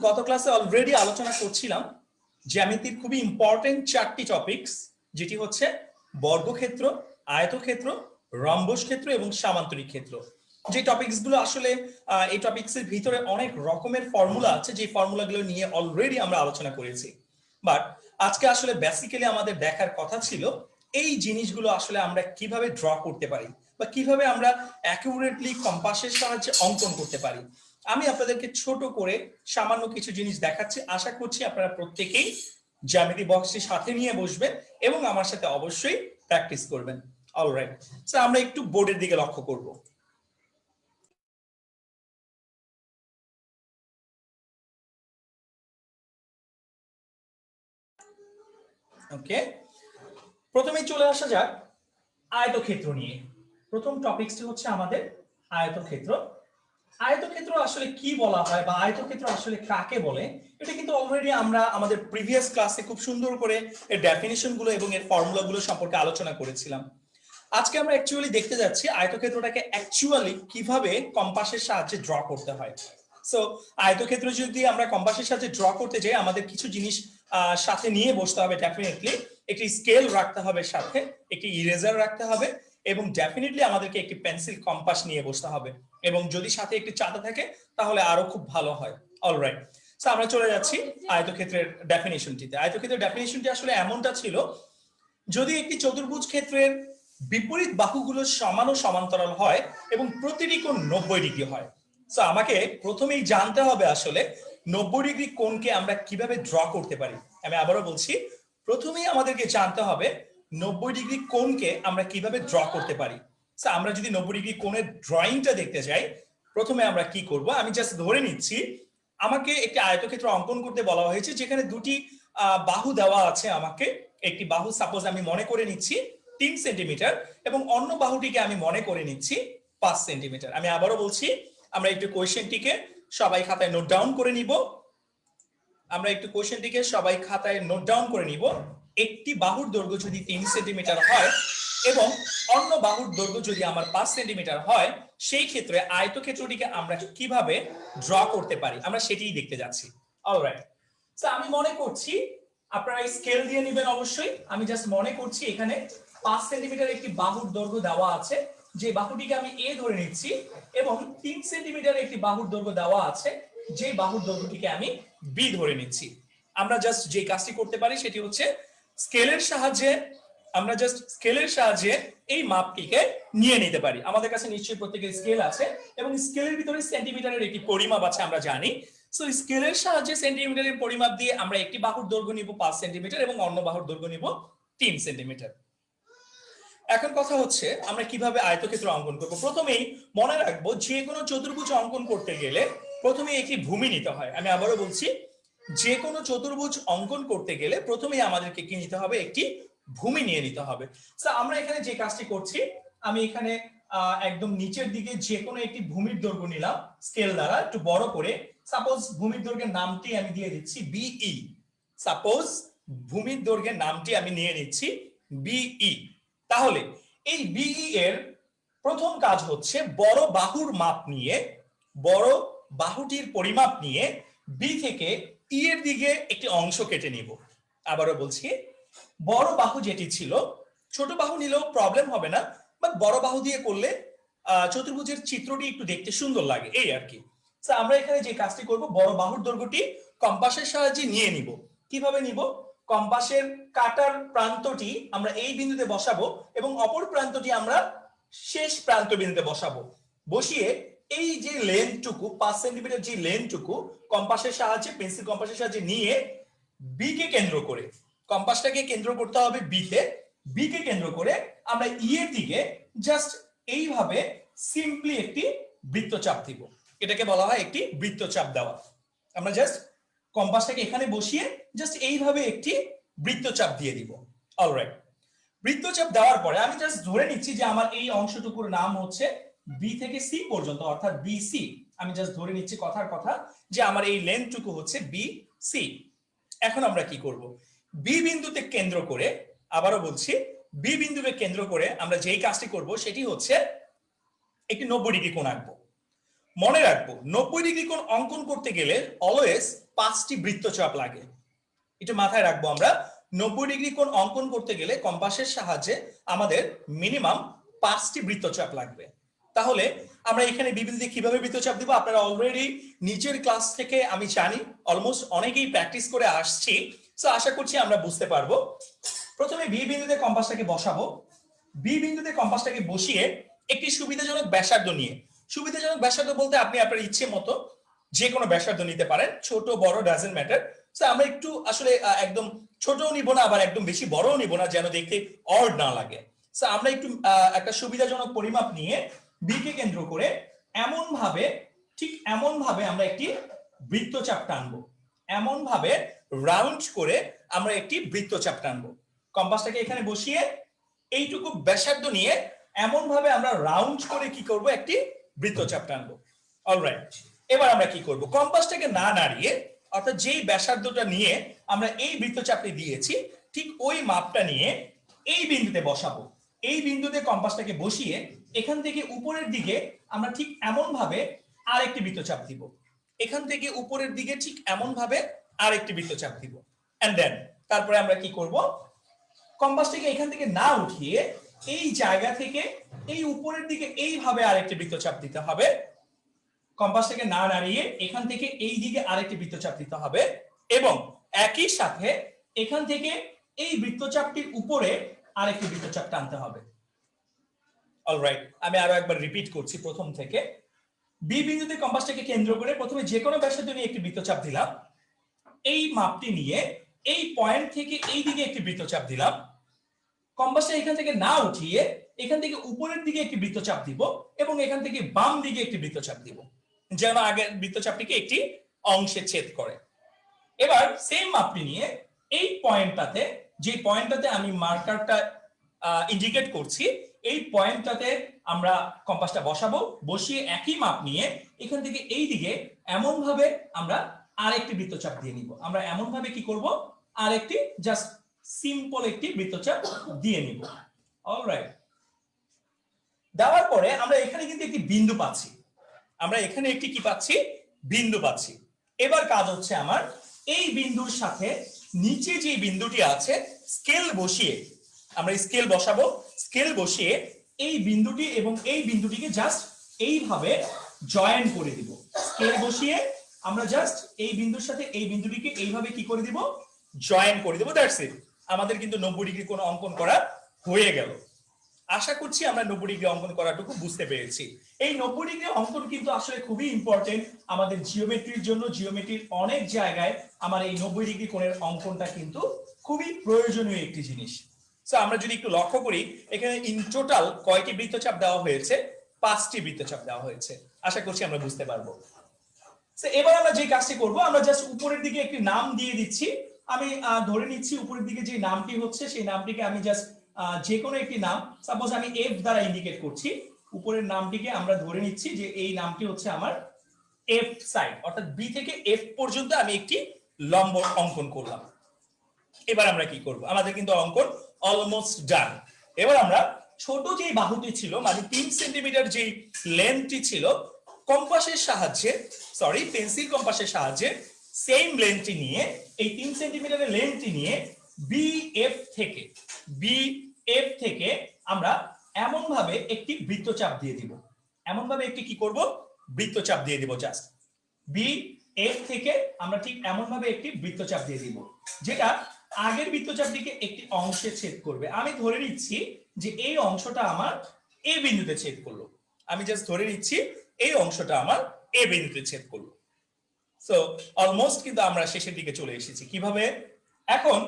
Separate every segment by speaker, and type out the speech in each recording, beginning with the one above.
Speaker 1: গত ক্লাসে অলরেডি আলোচনা করছিলাম জ্যামিতির খুবই ইম্পর্টেন্ট চারটি টপিকস, যেটি হচ্ছে বর্গক্ষেত্র, আয়তক্ষেত্র, রম্বস ক্ষেত্র এবং সামান্তরিক ক্ষেত্র। যে টপিকসগুলো আসলে এই টপিকসের ভিতরে অনেক রকমের ফর্মুলা আছে, যে ফর্মুলাগুলো নিয়ে অলরেডি আমরা আলোচনা করেছি। বাট আজকে আসলে বেসিক্যালি আমাদের দেখার কথা ছিল এই জিনিসগুলো আসলে আমরা কিভাবে ড্র করতে পারি বা কিভাবে আমরা অ্যাকুরেটলি কম্পাসের সাহায্যে অঙ্কন করতে পারি। আমি আপনাদেরকে ছোট করে সামান্য কিছু জিনিস দেখাচ্ছি, আশা করছি আপনারা প্রত্যেকেই জ্যামিতি বক্সটি সাথে নিয়ে বসবেন এবং আমার সাথে অবশ্যই প্র্যাকটিস করবেন। অলরাইট, সো আমরা একটু বোর্ডের দিকে লক্ষ্য করব। ওকে, প্রথমেই চলে আসা যাক আয়তক্ষেত্র নিয়ে। প্রথম টপিকসটি হচ্ছে আমাদের আয়তক্ষেত্র। আয়তক্ষেত্র আসলে কি বলা হয় বা আয়তক্ষেত্র আসলে কাকে বলে, এটা কিন্তু অলরেডি আমরা আমাদের প্রিভিয়াস ক্লাসে খুব সুন্দর করে এর ডেফিনিশন গুলো এবং এর ফর্মুলাগুলো সম্পর্কে আলোচনা করেছিলাম। আজকে আমরা অ্যাকচুয়ালি দেখতে যাচ্ছি আয়তক্ষেত্রটাকে অ্যাকচুয়ালি কিভাবে কম্পাসের সাহায্যে ড্র করতে হয়। সো আয়তক্ষেত্র যদি আমরা কম্পাসের সাহায্যে ড্র করতে যাই, আমাদের কিছু জিনিস সাথে নিয়ে বসতে হবে। ডেফিনেটলি একটি স্কেল রাখতে হবে, সাথে একটি ইরেজার রাখতে হবে এবং ডেফিনেটলি আমাদেরকে একটি পেন্সিল কম্পাস নিয়ে বসতে হবে, এবং যদি সাথে একটি চাঁদা থাকে তাহলে আরো খুব ভালো হয়। অলরাইট, সো আমরা চলে যাচ্ছি আয়তক্ষেত্রের ডেফিনিশনটিতে। আয়তক্ষেত্রের ডেফিনিশনটি আসলে এমনটা ছিল, যদি একটি চতুর্ভুজ ক্ষেত্রের বিপরীত বাহুগুলো সমান ও সমান্তরাল হয় এবং প্রতিটি কোণ 90 ডিগ্রি হয়। সো আমাকে প্রথমেই জানতে হবে আসলে 90 ডিগ্রি কোণকে আমরা কিভাবে ড্র করতে পারি। আমি আবারও বলছি, প্রথমেই আমাদেরকে জানতে হবে 90 ডিগ্রি কোণকে আমরা কিভাবে ড্র করতে পারি। সো আমরা যদি 90 ডিগ্রি কোণের ড্রয়িংটা দেখতে চাই, প্রথমে আমরা কি করব, আমি জাস্ট ধরে নিচ্ছি আমাকে একটি আয়তক্ষেত্র অঙ্কন করতে বলা হয়েছে, যেখানে দুটি বাহু দেওয়া আছে। আমাকে একটি বাহু সাপোজ আমি মনে করে নিচ্ছি 3 সেন্টিমিটার এবং অন্য বাহুটিকে আমি মনে করে নিচ্ছি 5 সেন্টিমিটার। আমি আবারও বলছি, আমরা একটু কোয়েশ্চেনটিকে সবাই খাতায় নোট ডাউন করে নিব। একটি বাহুর দৈর্ঘ্য যদি 3 সেন্টিমিটার হয় এবং অন্য বাহুর দৈর্ঘ্য যদি আমার 5 সেন্টিমিটার হয়, সেই ক্ষেত্রে আয়তক্ষেত্রটিকে আমরা কিভাবে ড্র করতে পারি আমরা সেটিই দেখতে যাচ্ছি। অলরাইট, সো আমি মনে করছি, আপনারা স্কেল দিয়ে নেবেন অবশ্যই। আমি জাস্ট মনে করছি এখানে 5 সেন্টিমিটার একটি বাহুর দৈর্ঘ্য দেওয়া আছে, যে বাহুটিকে আমি এ ধরে নিচ্ছি, এবং 3 সেন্টিমিটার একটি বাহুর দৈর্ঘ্য দেওয়া আছে, যে বাহুর দৈর্ঘ্যটিকে আমি বি ধরে নিচ্ছি। আমরা জাস্ট যে কাজটি করতে পারি সেটি হচ্ছে স্কেলের সাহায্যে এই মাপটিকে নিয়ে নিতে পারি। আমাদের কাছে নিশ্চয়ই প্রত্যেকের স্কেল আছে এবং স্কেলের ভিতরে সেন্টিমিটারের একটি পরিমাপ আছে, আমরা জানি। সো স্কেলের সাহায্যে সেন্টিমিটারের পরিমাপ দিয়ে আমরা একটি বাহুর দৈর্ঘ্য নিব 5 সেন্টিমিটার এবং অন্য বাহুর দৈর্ঘ্য নিব 3 সেন্টিমিটার। এখন কথা হচ্ছে আমরা কিভাবে আয়তক্ষেত্র অঙ্কন করব। প্রথমেই মনে রাখবো, যে কোনো চতুর্ভুজ অঙ্কন করতে গেলে প্রথমে একটি ভূমি নিতে হয়। আমি আবারও বলছি, যে কোনো চতুর্ভুজ অঙ্কন করতে গেলে প্রথমেই আমাদেরকে কি নিতে হবে, একটি ভূমি নিয়ে নিতে হবে। সো আমরা এখানে যে কাজটি করছি, আমি এখানে একদম নিচের দিকে যে কোনো একটি ভূমির দৈর্ঘ্য নিলাম স্কেল দ্বারা একটু বড় করে। সাপোজ ভূমির দৈর্ঘ্যের নামটি আমি দিয়ে দিচ্ছি বিই। আমি নিয়ে নিচ্ছি বিই। তাহলে এই বিই এর প্রথম কাজ হচ্ছে বড় বাহুর মাপ নিয়ে, বড় বাহুটির পরিমাপ নিয়ে বি থেকে ই এর দিকে একটি অংশ কেটে নিব। আবারও বলছি, বড় বাহু যেটি ছিল, ছোট বাহু নিলেও প্রবলেম হবে না, বাট বড় বাহু দিয়ে করলে চতুর্ভুজের চিত্রটি একটু দেখতে সুন্দর লাগে, এই আর কি। আমরা এখানে যে কাজটি করব, বড় বাহুর দৈর্ঘ্যটি কম্পাসের সাহায্যে নিয়ে নিব। কিভাবে নিব, কম্পাসের কাটার প্রান্তটি আমরা এই বিন্দুতে বসাবো এবং অপর প্রান্তটি আমরা শেষ প্রান্ত বিন্দুতে বসাবো। বসিয়ে এই যে লেন্থটুকু 5 সেন্টিমিটার, যে লেন্থটুকু কম্পাসের সাহায্যে, পেন্সিল কম্পাসের সাহায্যে নিয়ে বি কে কেন্দ্র করে, কম্পাসটাকে কেন্দ্র করতে হবে বি কে কেন্দ্র করে আমরা ই এর দিকে জাস্ট এইভাবে সিম্পলি একটি বৃত্তচাপ দিব। এটাকে বলা হয় একটি বৃত্তচাপ দেওয়া। আমরা জাস্ট কম্পাসটাকে এখানে বসিয়ে জাস্ট এইভাবে একটি বৃত্তচাপ দিয়ে দিব। অলরাইট, বৃত্তচাপ দেওয়ার পরে আমি জাস্ট ধরে নিচ্ছি যে আমার এই অংশটুকুর নাম হচ্ছে বি থেকে সি পর্যন্ত, অর্থাৎ বিসি। আমি জাস্ট ধরে নিচ্ছি কথার কথা যে আমার এই লেন্থটুকু হচ্ছে বিসি। এখন আমরা কি করব, বি বিন্দুতে কেন্দ্র করে, আবারও বলছি, বি বিন্দুকে কেন্দ্র করে আমরা যেই কাজটি করব সেটি হচ্ছে একটি 90 ডিগ্রি কোণ আঁকবো। মনে রাখবো, 90 ডিগ্রি কোণ অঙ্কন করতে গেলে অলওয়েজ 5টি বৃত্তচাপ লাগে। এটা মাথায় রাখবো, আমরা 90 ডিগ্রি কোণ অঙ্কন করতে গেলে কম্পাসের সাহায্যে আমাদের মিনিমাম 5টি বৃত্তচাপ লাগবে। তাহলে আমরা এখানে বি বিন্দুতে কিভাবে বৃত্তচাপ দিব, আপনারা অলরেডি নিচের ক্লাস থেকে আমি জানি অলমোস্ট অনেকেই প্র্যাকটিস করে আসছি, সো আশা করছি আমরা বুঝতে পারবো। প্রথমে বি বিন্দুতে কম্পাসটাকে বসাবো। বি বিন্দুতে কম্পাসটাকে বসিয়ে একটি সুবিধাজনক ব্যাসার্ধ নিয়ে, সুবিধাজনক ব্যাসার্ধ বলতে আপনি আপনার ইচ্ছে মতো যে কোনো ব্যাসার্ধ নিতে পারেন, ছোট বড় ডাজন্ট ম্যাটার। সো আমরা একটু আসলে একদম ছোটও নিব না, আবার একদম বেশি বড়ও নিব না, যেন দেখতে অড না লাগে। সো আমরা একটু একটা সুবিধাজনক পরিমাপ নিয়ে বি কে কেন্দ্র করে এমন ভাবে, ঠিক এমন ভাবে আমরা একটি বৃত্তচাপ টানবো, এমন ভাবে রাউন্ড করে আমরা একটি বৃত্তচাপ টানবো। কম্পাসটাকে এখানে বসিয়ে এইটুকু ব্যাসার্ধ নিয়ে এমন ভাবে আমরা রাউন্ড করে কি করব, একটি বৃত্তচাপ টানবো। অলরাইট, এবার আমরা কি করব, কম্পাসটাকে না নাড়িয়ে, অর্থাৎ যেই ব্যাসার্ধটা নিয়ে আমরা এই বৃত্তচাপটি দিয়েছি ঠিক ওই মাপটা নিয়ে এই বিন্দুতে বসাবো। এই বিন্দুতে কম্পাসটাকে বসিয়ে এখান থেকে উপরের দিকে আমরা ঠিক এমন ভাবে আরেকটি বৃত্তচাপ দিব, এখান থেকে উপরের দিকে ঠিক এমন ভাবে আরেকটি বৃত্তচাপ দিব। এন্ড দেন তারপরে আমরা কি করব, কম্পাসটাকে এখান থেকে না উঠিয়ে এই জায়গা থেকে এই উপরের দিকে এইভাবে আরেকটি বৃত্তচাপ দিতে হবে। কম্পাসটাকে না নাড়িয়ে এখান থেকে এই দিকে আরেকটি বৃত্তচাপ দিতে হবে এবং একই সাথে এখান থেকে এই বৃত্তচাপটির উপরে আরেকটি বৃত্তচাপ টানতে হবে। অলরাইট, আমি আরো একবার রিপিট করছি প্রথম থেকে। বি বিন্দুতে কম্পাসটাকে কেন্দ্র করে প্রথমে যে কোনো ব্যাসার্ধ নিয়ে একটি বৃত্তচাপ দিলাম, এই মাপটি নিয়ে এই পয়েন্ট থেকে এই দিকে একটি বৃত্তচাপ দিলাম। কম্পাসটা এখান থেকে না উঠিয়ে এখান থেকে উপরের দিকে একটি বৃত্তচাপ দিব এবং এখান থেকে বাম দিকে একটি বৃত্তচাপ দিব, যেন আগের বৃত্তচাপটিকে একটি অংশে ছেদ করে। এবার সেম মাপটি নিয়ে এই পয়েন্টটাতে, যে পয়েন্টটাতে আমি মার্কারটা ইন্ডিকেট করছি, এই পয়েন্টটাতে আমরা কম্পাসটা বসাবো। বসিয়ে একই মাপ নিয়ে এখান থেকে এই দিকে এমন ভাবে আমরা আরেকটি বৃত্তচাপ দিয়ে নিব। আমরা এমন ভাবে কি করব, আরেকটি জাস্ট সিম্পল একটি বৃত্তচাপ দিয়ে নিব। অলরাইট, দেওয়ার পরে আমরা এখানে কিন্তু একটি বিন্দু পাচ্ছি, আমরা এখানে একটি কি পাচ্ছি, বিন্দু পাচ্ছি। এবার কাজ হচ্ছে আমার এই বিন্দুর সাথে নিচে যে বিন্দুটি আছে স্কেল বসিয়ে, আমরা স্কেল বসাবো। স্কেল বসিয়ে এই বিন্দুটি এবং এই বিন্দুটিকে জাস্ট এইভাবে জয়েন করে দিব। স্কেল বসিয়ে আমরা জাস্ট এই বিন্দুর সাথে এই বিন্দুটিকে এইভাবে কি করে দিব, জয়েন করে দেব। দ্যাটস ইট, আমাদের কিন্তু 90 ডিগ্রি কোণ অঙ্কন করা হয়ে গেল। আশা করছি আমরা 90 ডিগ্রি অঙ্কন করাটুকু বুঝতে পেরেছি। এই 90 ডিগ্রি অঙ্কন কিন্তু আসলে খুবই ইম্পর্টেন্ট আমাদের জিওমেট্রির জন্য। জিওমেট্রির অনেক জায়গায় আমার এই 90 ডিগ্রি কোণের অঙ্কনটা কিন্তু খুবই প্রয়োজনীয় একটি জিনিস। সো আমরা যদি একটু লক্ষ্য করি, এখানে ইন টোটাল কয়টি বৃত্তচাপ দেওয়া হয়েছে, 5টি বৃত্তচাপ দেওয়া হয়েছে। আশা করছি আমরা বুঝতে পারবো। সো এবার আমরা যে কাজটি করব, আমরা জাস্ট উপরের দিকে একটি নাম দিয়ে দিচ্ছি। আমি ধরে নিচ্ছি উপরের দিকে যে নামটি হচ্ছে সেই নামটিকে আমি জাস্ট যে কোনো একটি নাম, সাপোজ আমি এফ দ্বারা ইন্ডিকেট করছি। উপরের নামটিকে আমরা ধরে নিচ্ছি যে এই নামটি হচ্ছে আমার এফ সাইড, অর্থাৎ বি থেকে এফ পর্যন্ত আমি একটি লম্ব অঙ্কন করলাম। এবার আমরা কি করব, আমাদের কিন্তু অঙ্কন অলমোস্ট ডান। এবার আমরা ছোট যে বাহুটি ছিল, মানে 3 সেন্টিমিটার যে লেন্থটি ছিল, কম্পাসের সাহায্যে, সরি পেন্সিল কম্পাসের সাহায্যে সেম লেন্থটি নিয়ে, এই 3 সেন্টিমিটারের লেন্থটি নিয়ে বিএফ থেকে আমরা এমন ভাবে একটি বৃত্তচাপ দিয়ে দিব। এমন ভাবে একটি কি করব, বৃত্তচাপ দিয়ে দিব। জাস্ট বিএফ থেকে আমরা ঠিক এমন ভাবে একটি বৃত্তচাপ দিয়ে দিব, যেটা আগের বৃত্তচাপটিকে একটি অংশে ছেদ করবে। আমি ধরে নিচ্ছি যে এই অংশটা আমার এ বিন্দুতে ছেদ করলো। আমি জাস্ট ধরে নিচ্ছি এই অংশটা আমার এ বিন্দুতে ছেদ করলো। সো অলমোস্ট কিন্তু আমরা শেষের দিকে চলে এসেছি। কিভাবে, এখন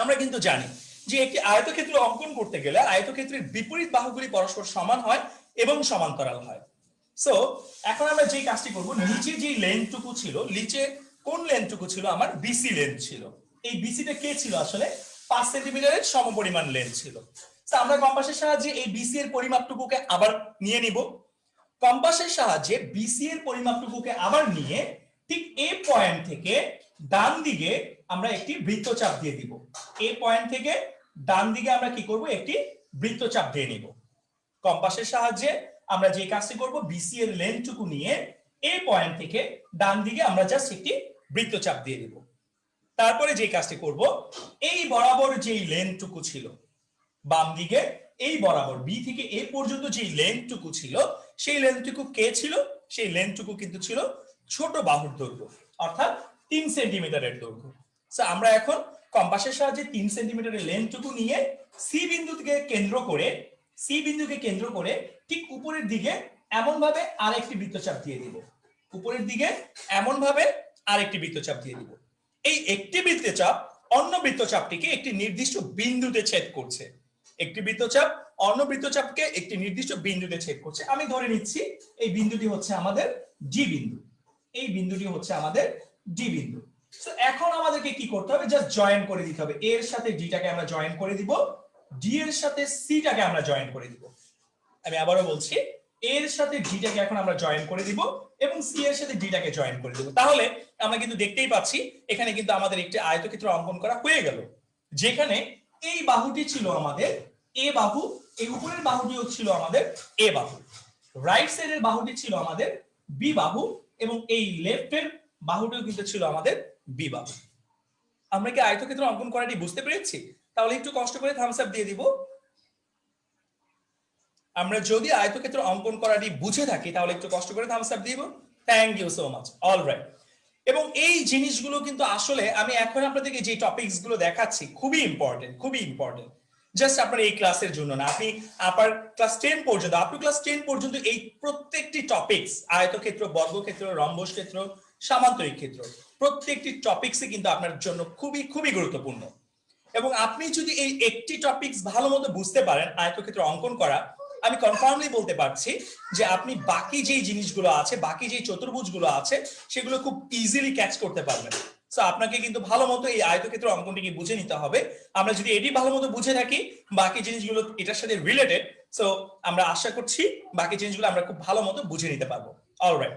Speaker 1: আমরা কিন্তু জানি যে একটি আয়তক্ষেত্র অঙ্কন করতে গেলে আয়তক্ষেত্রের বিপরীত বাহুগুলি পরস্পর সমান হয় এবং সমান্তরাল হয়। সো এখন আমরা যে কাজটি করব, নিচে যে লেন্থটুকু ছিল, নিচে কোন লেন্থটুকু ছিল, আমার বিসি লেন্থ ছিল। এই বিসিটা কে ছিল, আসলে 5 সেন্টিমিটারের সমপরিমাণ লেন্থ ছিল। তো আমরা কম্পাসের সাহায্যে এই বিসি এর পরিমাপটুকুকে আবার নিয়ে নিব। কম্পাসের সাহায্যে বিসি এর পরিমাপটুকুকে আবার নিয়ে ঠিক এ পয়েন্ট থেকে ডান দিকে আমরা একটি বৃত্তচাপ দিয়ে দিব। এ পয়েন্ট থেকে ডান দিকে আমরা কি করব, একটি বৃত্তচাপ দিয়ে নিব। কম্পাসের সাহায্যে আমরা যে কাজটি করব, বিসি এর লেন্থটুকু নিয়ে এ পয়েন্ট থেকে ডান দিকে আমরা জাস্ট একটি বৃত্তচাপ দিয়ে দিব। তারপরে যে কাজটি করব, এই বরাবর যেই লেন্থটুকু ছিল বাম দিকে, এই বরাবর বি থেকে এ পর্যন্ত যে লেন্থটুকু ছিল, সেই লেন্থটুকু কে ছিল? সেই লেন্থটুকু কিন্তু ছিল ছোট বাহুর দৈর্ঘ্য, অর্থাৎ 3 সেন্টিমিটারের দৈর্ঘ্য। আমরা এখন কম্পাসের সাহায্যে 3 সেন্টিমিটারের লেন্থটুকু নিয়ে সি বিন্দুকে কেন্দ্র করে ঠিক উপরের দিকে এমন ভাবে আরেকটি বৃত্তচাপ দিয়ে দিব, উপরের দিকে এমন ভাবে আরেকটি বৃত্তচাপ দিয়ে দিব। এই একটি বৃত্তচাপ অন্য বৃত্তচাপটিকে একটি নির্দিষ্ট বিন্দুতে ছেদ করছে, একটি বৃত্তচাপ অন্য বৃত্তচাপকে একটি নির্দিষ্ট বিন্দুতে ছেদ করছে। আমি ধরে নিচ্ছি এই বিন্দুটি হচ্ছে আমাদের ডি বিন্দু, এই বিন্দুটি হচ্ছে আমাদের ডি বিন্দু। সো এখন আমাদেরকে কি করতে হবে? জাস্ট জয়েন করে দিতে হবে। এর সাথে ডিটাকে আমরা জয়েন করে দিব, ডি এর সাথে সিটাকে আমরা জয়েন করে দিব। আমি আবারও বলছি, এর সাথে ডিটাকে এখন আমরা জয়েন করে দিব এবং সি এর সাথে ডিটাকে জয়েন করে দিব। তাহলে আমরা কিন্তু দেখতেই পাচ্ছি এখানে কিন্তু আমাদের একটি আয়তক্ষেত্র অঙ্কন করা হয়ে গেল, যেখানে এই বাহুটি ছিল আমাদের এ বাহু, এই উপরের বাহুটিও ছিল আমাদের এ বাহু, রাইট সাইডের বাহুটি ছিল আমাদের বি বাহু এবং এই লেফটের বাহুটিও কিন্তু ছিল আমাদের বি বাহু। আমরা কি আয়তক্ষেত্র অঙ্কন করাটি বুঝতে পেরেছি? তাহলে একটু কষ্ট করে থামস আপ দিয়ে দিব। আমরা যদি আয়তক্ষেত্র অঙ্কন করাটি বুঝে থাকি তাহলে একটু কষ্ট করে থামস আপ দিব। Thank you so much. Alright. এবং এই জিনিসগুলো কিন্তু আসলে আমি এখন আপনাদেরকে যে টপিকস গুলো দেখাচ্ছি খুবই ইম্পর্টেন্ট। জাস্ট আপনার এই ক্লাসের জন্য না, আপনি আপার ক্লাস 10 পর্যন্ত, আপ টু ক্লাস 10 পর্যন্ত এই প্রত্যেকটি টপিকস, আয়তক্ষেত্র, বর্গক্ষেত্র, রম্বস ক্ষেত্র, সামান্তরিক ক্ষেত্র, প্রত্যেকটি টপিকসই কিন্তু আপনার জন্য খুবই গুরুত্বপূর্ণ। এবং আপনি যদি এই একটি টপিকস ভালো মতো বুঝতে পারেন, আয়তক্ষেত্র অঙ্কন করা, আমি কনফার্মলি বলতে পারছি যে আপনি বাকি যেই জিনিসগুলো আছে, বাকি যেই চতুর্ভুজগুলো আছে, সেগুলো খুব ইজিলি ক্যাচ করতে পারবেন। সো আপনাকে কিন্তু ভালো মতো এই আয়তক্ষেত্র অঙ্কনটিকে বুঝে নিতে হবে। আমরা যদি এটি ভালো মতো বুঝে থাকি, বাকি জিনিসগুলো এটার সাথে রিলেটেড, সো আমরা আশা করছি বাকি জিনিসগুলো আমরা খুব ভালো মতো বুঝে নিতে পারবো। অলরাইট।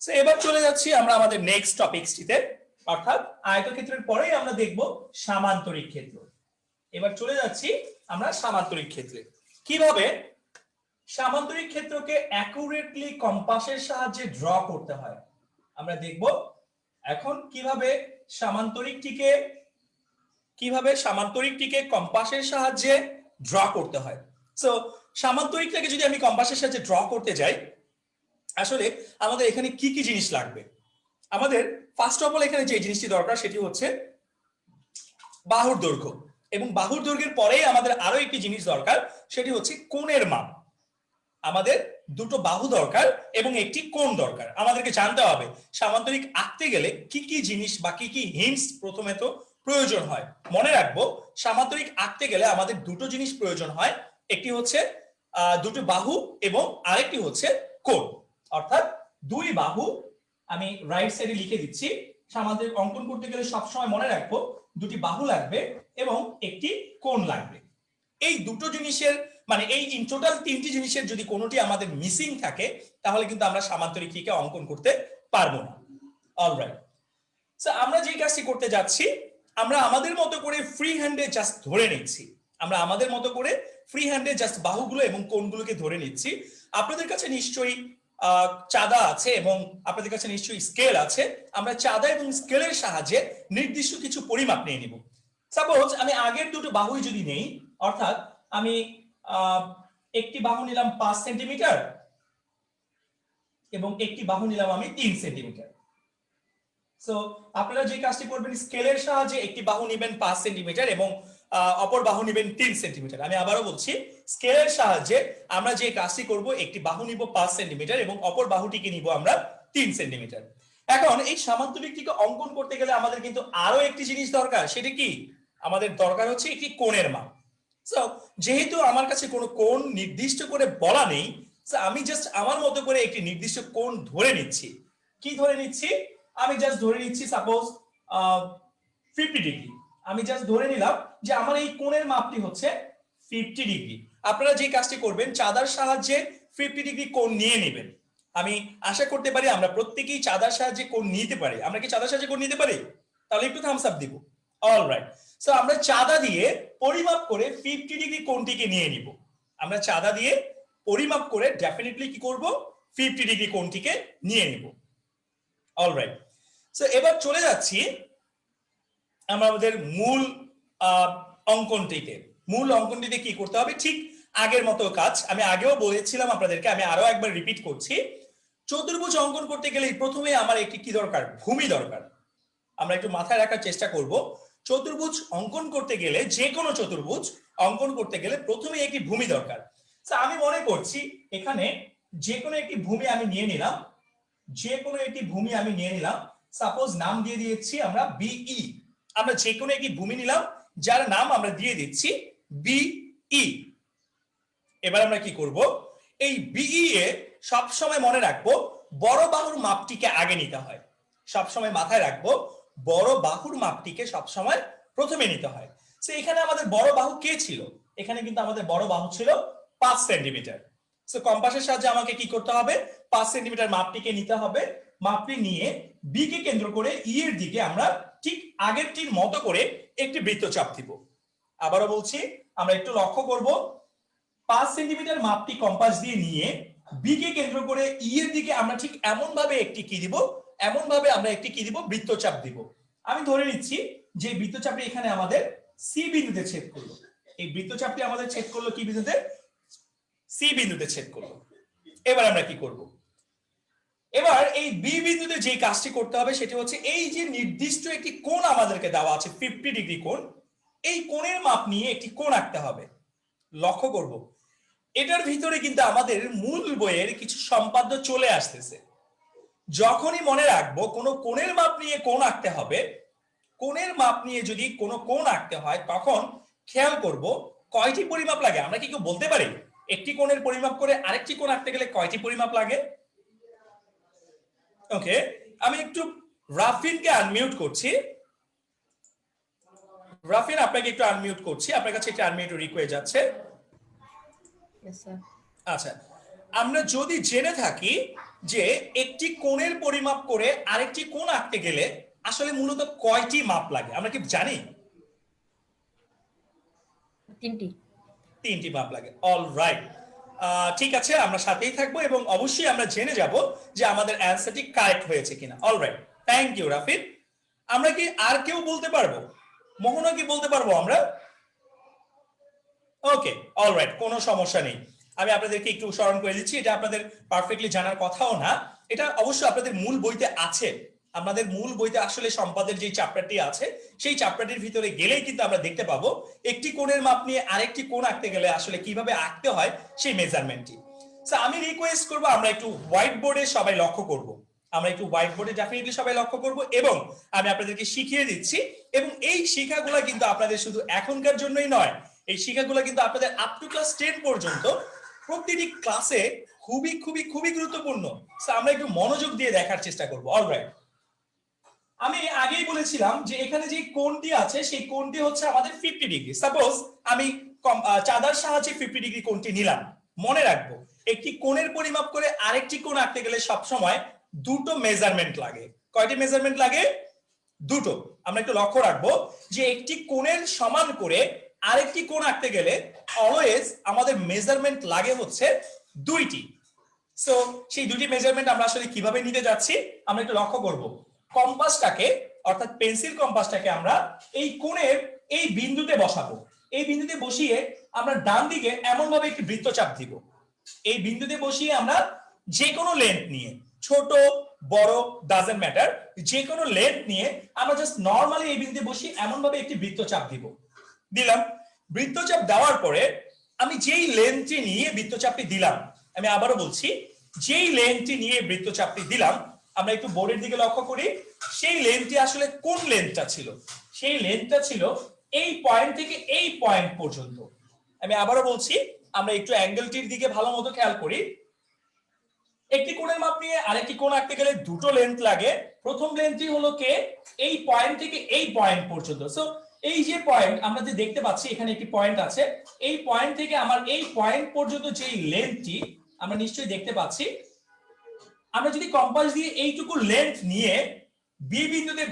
Speaker 1: সো এবার চলে যাচ্ছি আমরা আমাদের নেক্সট টপিকসটিতে, অর্থাৎ আয়তক্ষেত্রের পরেই আমরা দেখব সামান্তরিক ক্ষেত্র। এবার চলে যাচ্ছি আমরা সামান্তরিক ক্ষেত্রে। কিভাবে সামান্তরিক ক্ষেত্রকে অ্যাকুরেটলি কম্পাসের সাহায্যে ড্র করতে হয় আমরা দেখব এখন। কিভাবে সামান্তরিকটিকে কম্পাসের সাহায্যে ড্র করতে হয়। সো সামান্তরিকটাকে যদি আমি কম্পাসের সাহায্যে ড্র করতে যাই, আসলে আমাদের এখানে কি কি জিনিস লাগবে? আমাদের ফার্স্ট অফ অল এখানে যে জিনিসটি দরকার সেটি হচ্ছে বাহুর দৈর্ঘ্য, এবং বাহুর দৈর্ঘ্যের পরেই আমাদের আরো একটি জিনিস দরকার, সেটি হচ্ছে কোণের মাপ। আমাদের দুটো বাহু দরকার এবং একটি কোণ দরকার। আমাদেরকে জানতে হবে সামান্তরিক আঁকতে গেলে কি কি জিনিস বা কি কি হিন্টস প্রথমে তো প্রয়োজন হয়। মনে রাখবো, সামান্তরিক আঁকতে গেলে আমাদের দুটো জিনিস প্রয়োজন হয়, একটি হচ্ছে দুটো বাহু এবং আরেকটি হচ্ছে কোণ। অর্থাৎ দুই বাহু, আমি রাইট সাইডে লিখে দিচ্ছি, সামান্তরিক অঙ্কন করতে গেলে সবসময় মনে রাখবো দুটি বাহু লাগবে এবং একটি কোণ লাগবে। এই দুটো জিনিসের মানে এই ইন টোটাল তিনটি জিনিসের যদি কোনোটি আমাদের মিসিং থাকে, তাহলে কিন্তু আমরা সামান্তরিকটিকে অঙ্কন করতে পারবো না। অলরাইট। সো আমরা যে কাজটি করতে যাচ্ছি, আমরা আমাদের মতো করে ফ্রি হ্যান্ডে জাস্ট ধরে নিচ্ছি, আমরা আমাদের মতো করে ফ্রি হ্যান্ডে জাস্ট বাহুগুলো এবং কোণগুলোকে ধরে নিচ্ছি। আপনাদের কাছে নিশ্চয়ই চাঁদা আছে এবং আপনাদের কাছে নিশ্চয়ই স্কেল আছে। আমরা চাঁদা এবং স্কেলের সাহায্যে নির্দিষ্ট কিছু পরিমাপ নিয়ে নিব। সাপোজ আমি আগের দুটো বাহুই যদি নেই, অর্থাৎ আমি একটি বাহু নিলাম 5 সেন্টিমিটার এবং একটি বাহু নিলাম আমি 3 সেন্টিমিটার। সো আপনারা যে কাজটি করবেন, স্কেলের সাহায্যে একটি বাহু নেবেন 5 সেন্টিমিটার এবং অপর বাহু নেবেন 3 সেন্টিমিটার। আমি আবারও বলছি, স্কেলের সাহায্যে আমরা যে কাজটি করব, একটি বাহু নিব 5 সেন্টিমিটার এবং অপর বাহুটিকে নিব আমরা 3 সেন্টিমিটার। এখন এই সামান্তরিকটিকে অঙ্কন করতে গেলে আমাদের কিন্তু আরো একটি জিনিস দরকার, সেটা কি? আমাদের দরকার হচ্ছে একটি কোণের মাপ। সো যেহেতু আমার কাছে কোনো কোণ নির্দিষ্ট করে বলা নেই, আমি জাস্ট আমার মতো করে একটি নির্দিষ্ট কোণ ধরে নিচ্ছি। কি ধরে নিচ্ছি? আমি জাস্ট ধরে নিচ্ছি সাপোজ 50 ডিগ্রি। আমি জাস্ট ধরে নিলাম যে আমার এই কোণের মাপটি হচ্ছে 50 ডিগ্রি। আপনারা যে কাজটি করবেন, চাঁদার সাহায্যে 50 ডিগ্রি কোণ নিয়ে নেবেন। আমি আশা করতে পারি আমরা প্রত্যেকেই চাঁদার সাহায্যে কোণ নিতে পারি। আমরা কি চাঁদার সাহায্যে কোণ নিতে পারি? তাহলে একটু থামস আপ দিব। অলরাইট। সো আমরা চাঁদা দিয়ে পরিমাপ করে 50 ডিগ্রি কোণটিকে নিয়ে নিব। আমরা চাঁদা দিয়ে পরিমাপ করে ডেফিনেটলি কি করব? 50 ডিগ্রি কোণটিকে নিয়ে নিব। অলরাইট। সো এবার চলে যাচ্ছি আমরা আমাদের মূল অঙ্কনটিতে। মূল অঙ্কনটিতে কি করতে হবে? ঠিক আগের মতো কাজ। আমি আগেও বলেছিলাম আপনাদেরকে, আমি আরো একবার রিপিট করছি। চতুর্ভুজ অঙ্কন করতে গেলে প্রথমে আমার একটি কি দরকার? ভূমি দরকার। আমরা একটু মাথায় রাখার চেষ্টা করব, চতুর্ভুজ অঙ্কন করতে গেলে, যে কোনো চতুর্ভুজ অঙ্কন করতে গেলে প্রথমে একটি ভূমি দরকার। আমি মনে করছি এখানে যে কোনো একটি ভূমি আমি নিয়ে নিলাম, যে কোনো একটি ভূমি আমি নিয়ে নিলাম। সাপোজ নাম দিয়ে দিয়েছি আমরা বিই। আমরা যে কোনো একটি ভূমি নিলাম যার নাম আমরা দিয়ে দিচ্ছি বিই। এবার আমরা কি করব? এই বিই এ সবসময় মনে রাখবো বড় বাহুর মাপটিকে আগে নিতে হয়। সবসময় মাথায় রাখবো বড় বাহুর মাপটিকে সবসময় প্রথমে নিতে হয়। সো এখানে আমাদের বড় বাহু কে ছিল? এখানে কিন্তু আমাদের বড় বাহু ছিল 5 সেন্টিমিটার। সো কম্পাসের সাহায্যে আমাকে কি করতে হবে? 5 সেন্টিমিটার মাপটিকে নিতে হবে। মাপটি নিয়ে বি কে কেন্দ্র করে ই এর দিকে আমরা ঠিক আগেরটির মতো করে একটি বৃত্তচাপ দিব। আবারও বলছি, আমরা একটু লক্ষ্য করব, 5 সেন্টিমিটার মাপটি কম্পাস দিয়ে নিয়ে বি কে কেন্দ্র করে ই এর দিকে আমরা ঠিক এমন ভাবে একটি কি দিব, এমন ভাবে আমরা একটি কি দিব? বৃত্তচাপ দিব। আমি ধরে নিচ্ছি যে বৃত্তচাপটি এখানে আমাদের সি বিন্দুতে ছেদ করলো। এই বৃত্তচাপটি আমাদের ছেদ করলো কি বিন্দুতে? সি বিন্দুতে ছেদ করলো। এবার আমরা কি করব? এবার এই বি বিন্দুতে যে কাজটি করতে হবে সেটি হচ্ছে, এই যে নির্দিষ্ট একটি কোণ আমাদেরকে দেওয়া আছে 50 ডিগ্রি কোণ, এই কোণের মাপ নিয়ে একটি কোণ আঁকতে হবে। লক্ষ্য করব, এটার ভিতরে কিন্তু আমাদের মূল বইয়ের কিছু সম্পাদ্য চলে আসতেছে। যখনই মনে রাখবো কোনো কোণের মাপ নিয়ে কোণ আঁকতে হবে, কোণের মাপ নিয়ে যদি কোনো কোণ আঁকতে হয়, তখন খেয়াল করব কয়টি পরিমাপ লাগে। আমরা কি কেউ বলতে পারি একটি কোণের পরিমাপ করে আরেকটি কোণ আঁকতে গেলে কয়টি পরিমাপ লাগে? ওকে, আমি একটু রাফিনকে আনমিউট করছি। রাফিন, আপনাকে একটু আনমিউট করছি, আপনার কাছে একটু আনমিউট রিকোয়েস্ট যাচ্ছে। আচ্ছা, আমরা যদি জেনে থাকি যে একটি কোণের পরিমাপ করে আরেকটি কোণ আঁকতে গেলে আসলে মূলত কয়টি মাপ লাগে, আমরা কি জানি? তিনটি মাপ লাগে। অলরাইট, ঠিক আছে, আমরা সাথেই থাকবো এবং অবশ্যই আমরা জেনে যাব যে আমাদের অ্যান্সারটি কারেক্ট হয়েছে কিনা। অলরাইট, থ্যাংক ইউ রাফিন। আমরা কি আর কেউ বলতে পারবো? মোহনা কি বলতে পারবো আমরা? ওকে, অলরাইট, কোনো সমস্যা নেই। আমি আপনাদেরকে একটু স্মরণ করে দিচ্ছি, এটা আপনাদের পারফেক্টলি জানার কথাও না, এটা অবশ্যই আপনাদের মূল বইতে আছে। আমাদের মূল বইতে আসলে সম্পাদের যে চ্যাপ্টারটি আছে, সেই চ্যাপ্টারটির ভিতরে গেলেই কিন্তু আমরা দেখতে পাবো একটি কোণের মাপ নিয়ে আরেকটি কোণ আঁকতে গেলে আসলে কিভাবে আঁকতে হয় সেই মেজারমেন্টটি। আমি রিকোয়েস্ট করব আমরা একটু হোয়াইট বোর্ডে সবাই লক্ষ্য করব। আমরা একটু হোয়াইট বোর্ডে ডেফিনেটলি সবাই লক্ষ্য করব এবং আমি আপনাদেরকে শিখিয়ে দিচ্ছি। এবং এই শিক্ষাগুলো কিন্তু আপনাদের শুধু এখনকার জন্যই নয়, এই শিক্ষাগুলো কিন্তু আপনাদের আপ টু ক্লাস 10 পর্যন্ত প্রতিটি ক্লাসে খুবই খুবই খুবই গুরুত্বপূর্ণ। আমরা একটু মনোযোগ দিয়ে দেখার চেষ্টা করব। অলরাইট, আমি আগেই বলেছিলাম যে এখানে যে কোণটি আছে সেই কোণটি হচ্ছে আমাদের 50 ডিগ্রি। সাপোজ আমি চাঁদার সাহায্যে 50 ডিগ্রি কোণটি নিলাম। মনে রাখবো একটি কোণের পরিমাপ করে আরেকটি কোণ আঁকতে গেলে সব সময় দুটো মেজারমেন্ট লাগে। কয়টি মেজারমেন্ট লাগে? দুটো। আমরা একটু লক্ষ্য রাখবো যে একটি কোণের সমান করে আরেকটি কোণ আঁকতে গেলে অলওয়েজ আমাদের মেজারমেন্ট লাগে হচ্ছে দুইটি। সো সেই দুটি মেজারমেন্ট আমরা আসলে কিভাবে নিতে যাচ্ছি আমরা একটু লক্ষ্য করব। কম্পাসটাকে, অর্থাৎ পেন্সিল কম্পাসটাকে আমরা এই কোণের এই বিন্দুতে বসাবো। এই বিন্দুতে বসিয়ে আমরা ডান দিকে এমন ভাবে একটি বৃত্তচাপ দিব। এই বিন্দুতে বসিয়ে আমরা যে কোনো লেন্থ নিয়ে, ছোট বড় ডাজন্ট ম্যাটার, যে কোনো লেন্থ নিয়ে আমরা জাস্ট নরমালি এই বিন্দুতে বসিয়ে এমন ভাবে একটি বৃত্তচাপ দিব। দিলাম। বৃত্তচাপ দেওয়ার পরে আমি যেই লেন্থটি নিয়ে বৃত্তচাপটি দিলাম, আমি আবারও বলছি, যেই লেন্থটি নিয়ে বৃত্তচাপটি দিলাম, আমরা একটু বোর্ডের দিকে লক্ষ্য করি, সেই লেন্থটি আসলে কোন লেন্থটা ছিল? সেই লেন্থটা ছিল এই পয়েন্ট থেকে এই পয়েন্ট পর্যন্ত। আমি আবারও বলছি, আমরা একটু অ্যাঙ্গেলটির দিকে ভালো মতো খেয়াল করি। একটি কোণের মাপ নিয়ে আরেকটি কোণ আঁকতে গেলে দুটো লেন্থ লাগে। প্রথম লেন্থটি হলো কে? এই পয়েন্ট থেকে এই পয়েন্ট পর্যন্ত। সো এই যে পয়েন্ট আমরা যে দেখতে পাচ্ছি, এখানে একটি পয়েন্ট আছে, এই পয়েন্ট থেকে আমার এই পয়েন্ট পর্যন্ত যে লেন্থটি আমরা নিশ্চয়ই দেখতে পাচ্ছি, আমরা যদি কম্পাস দিয়ে এইটুকু লেন্থ নিয়ে বি বিন্দুতে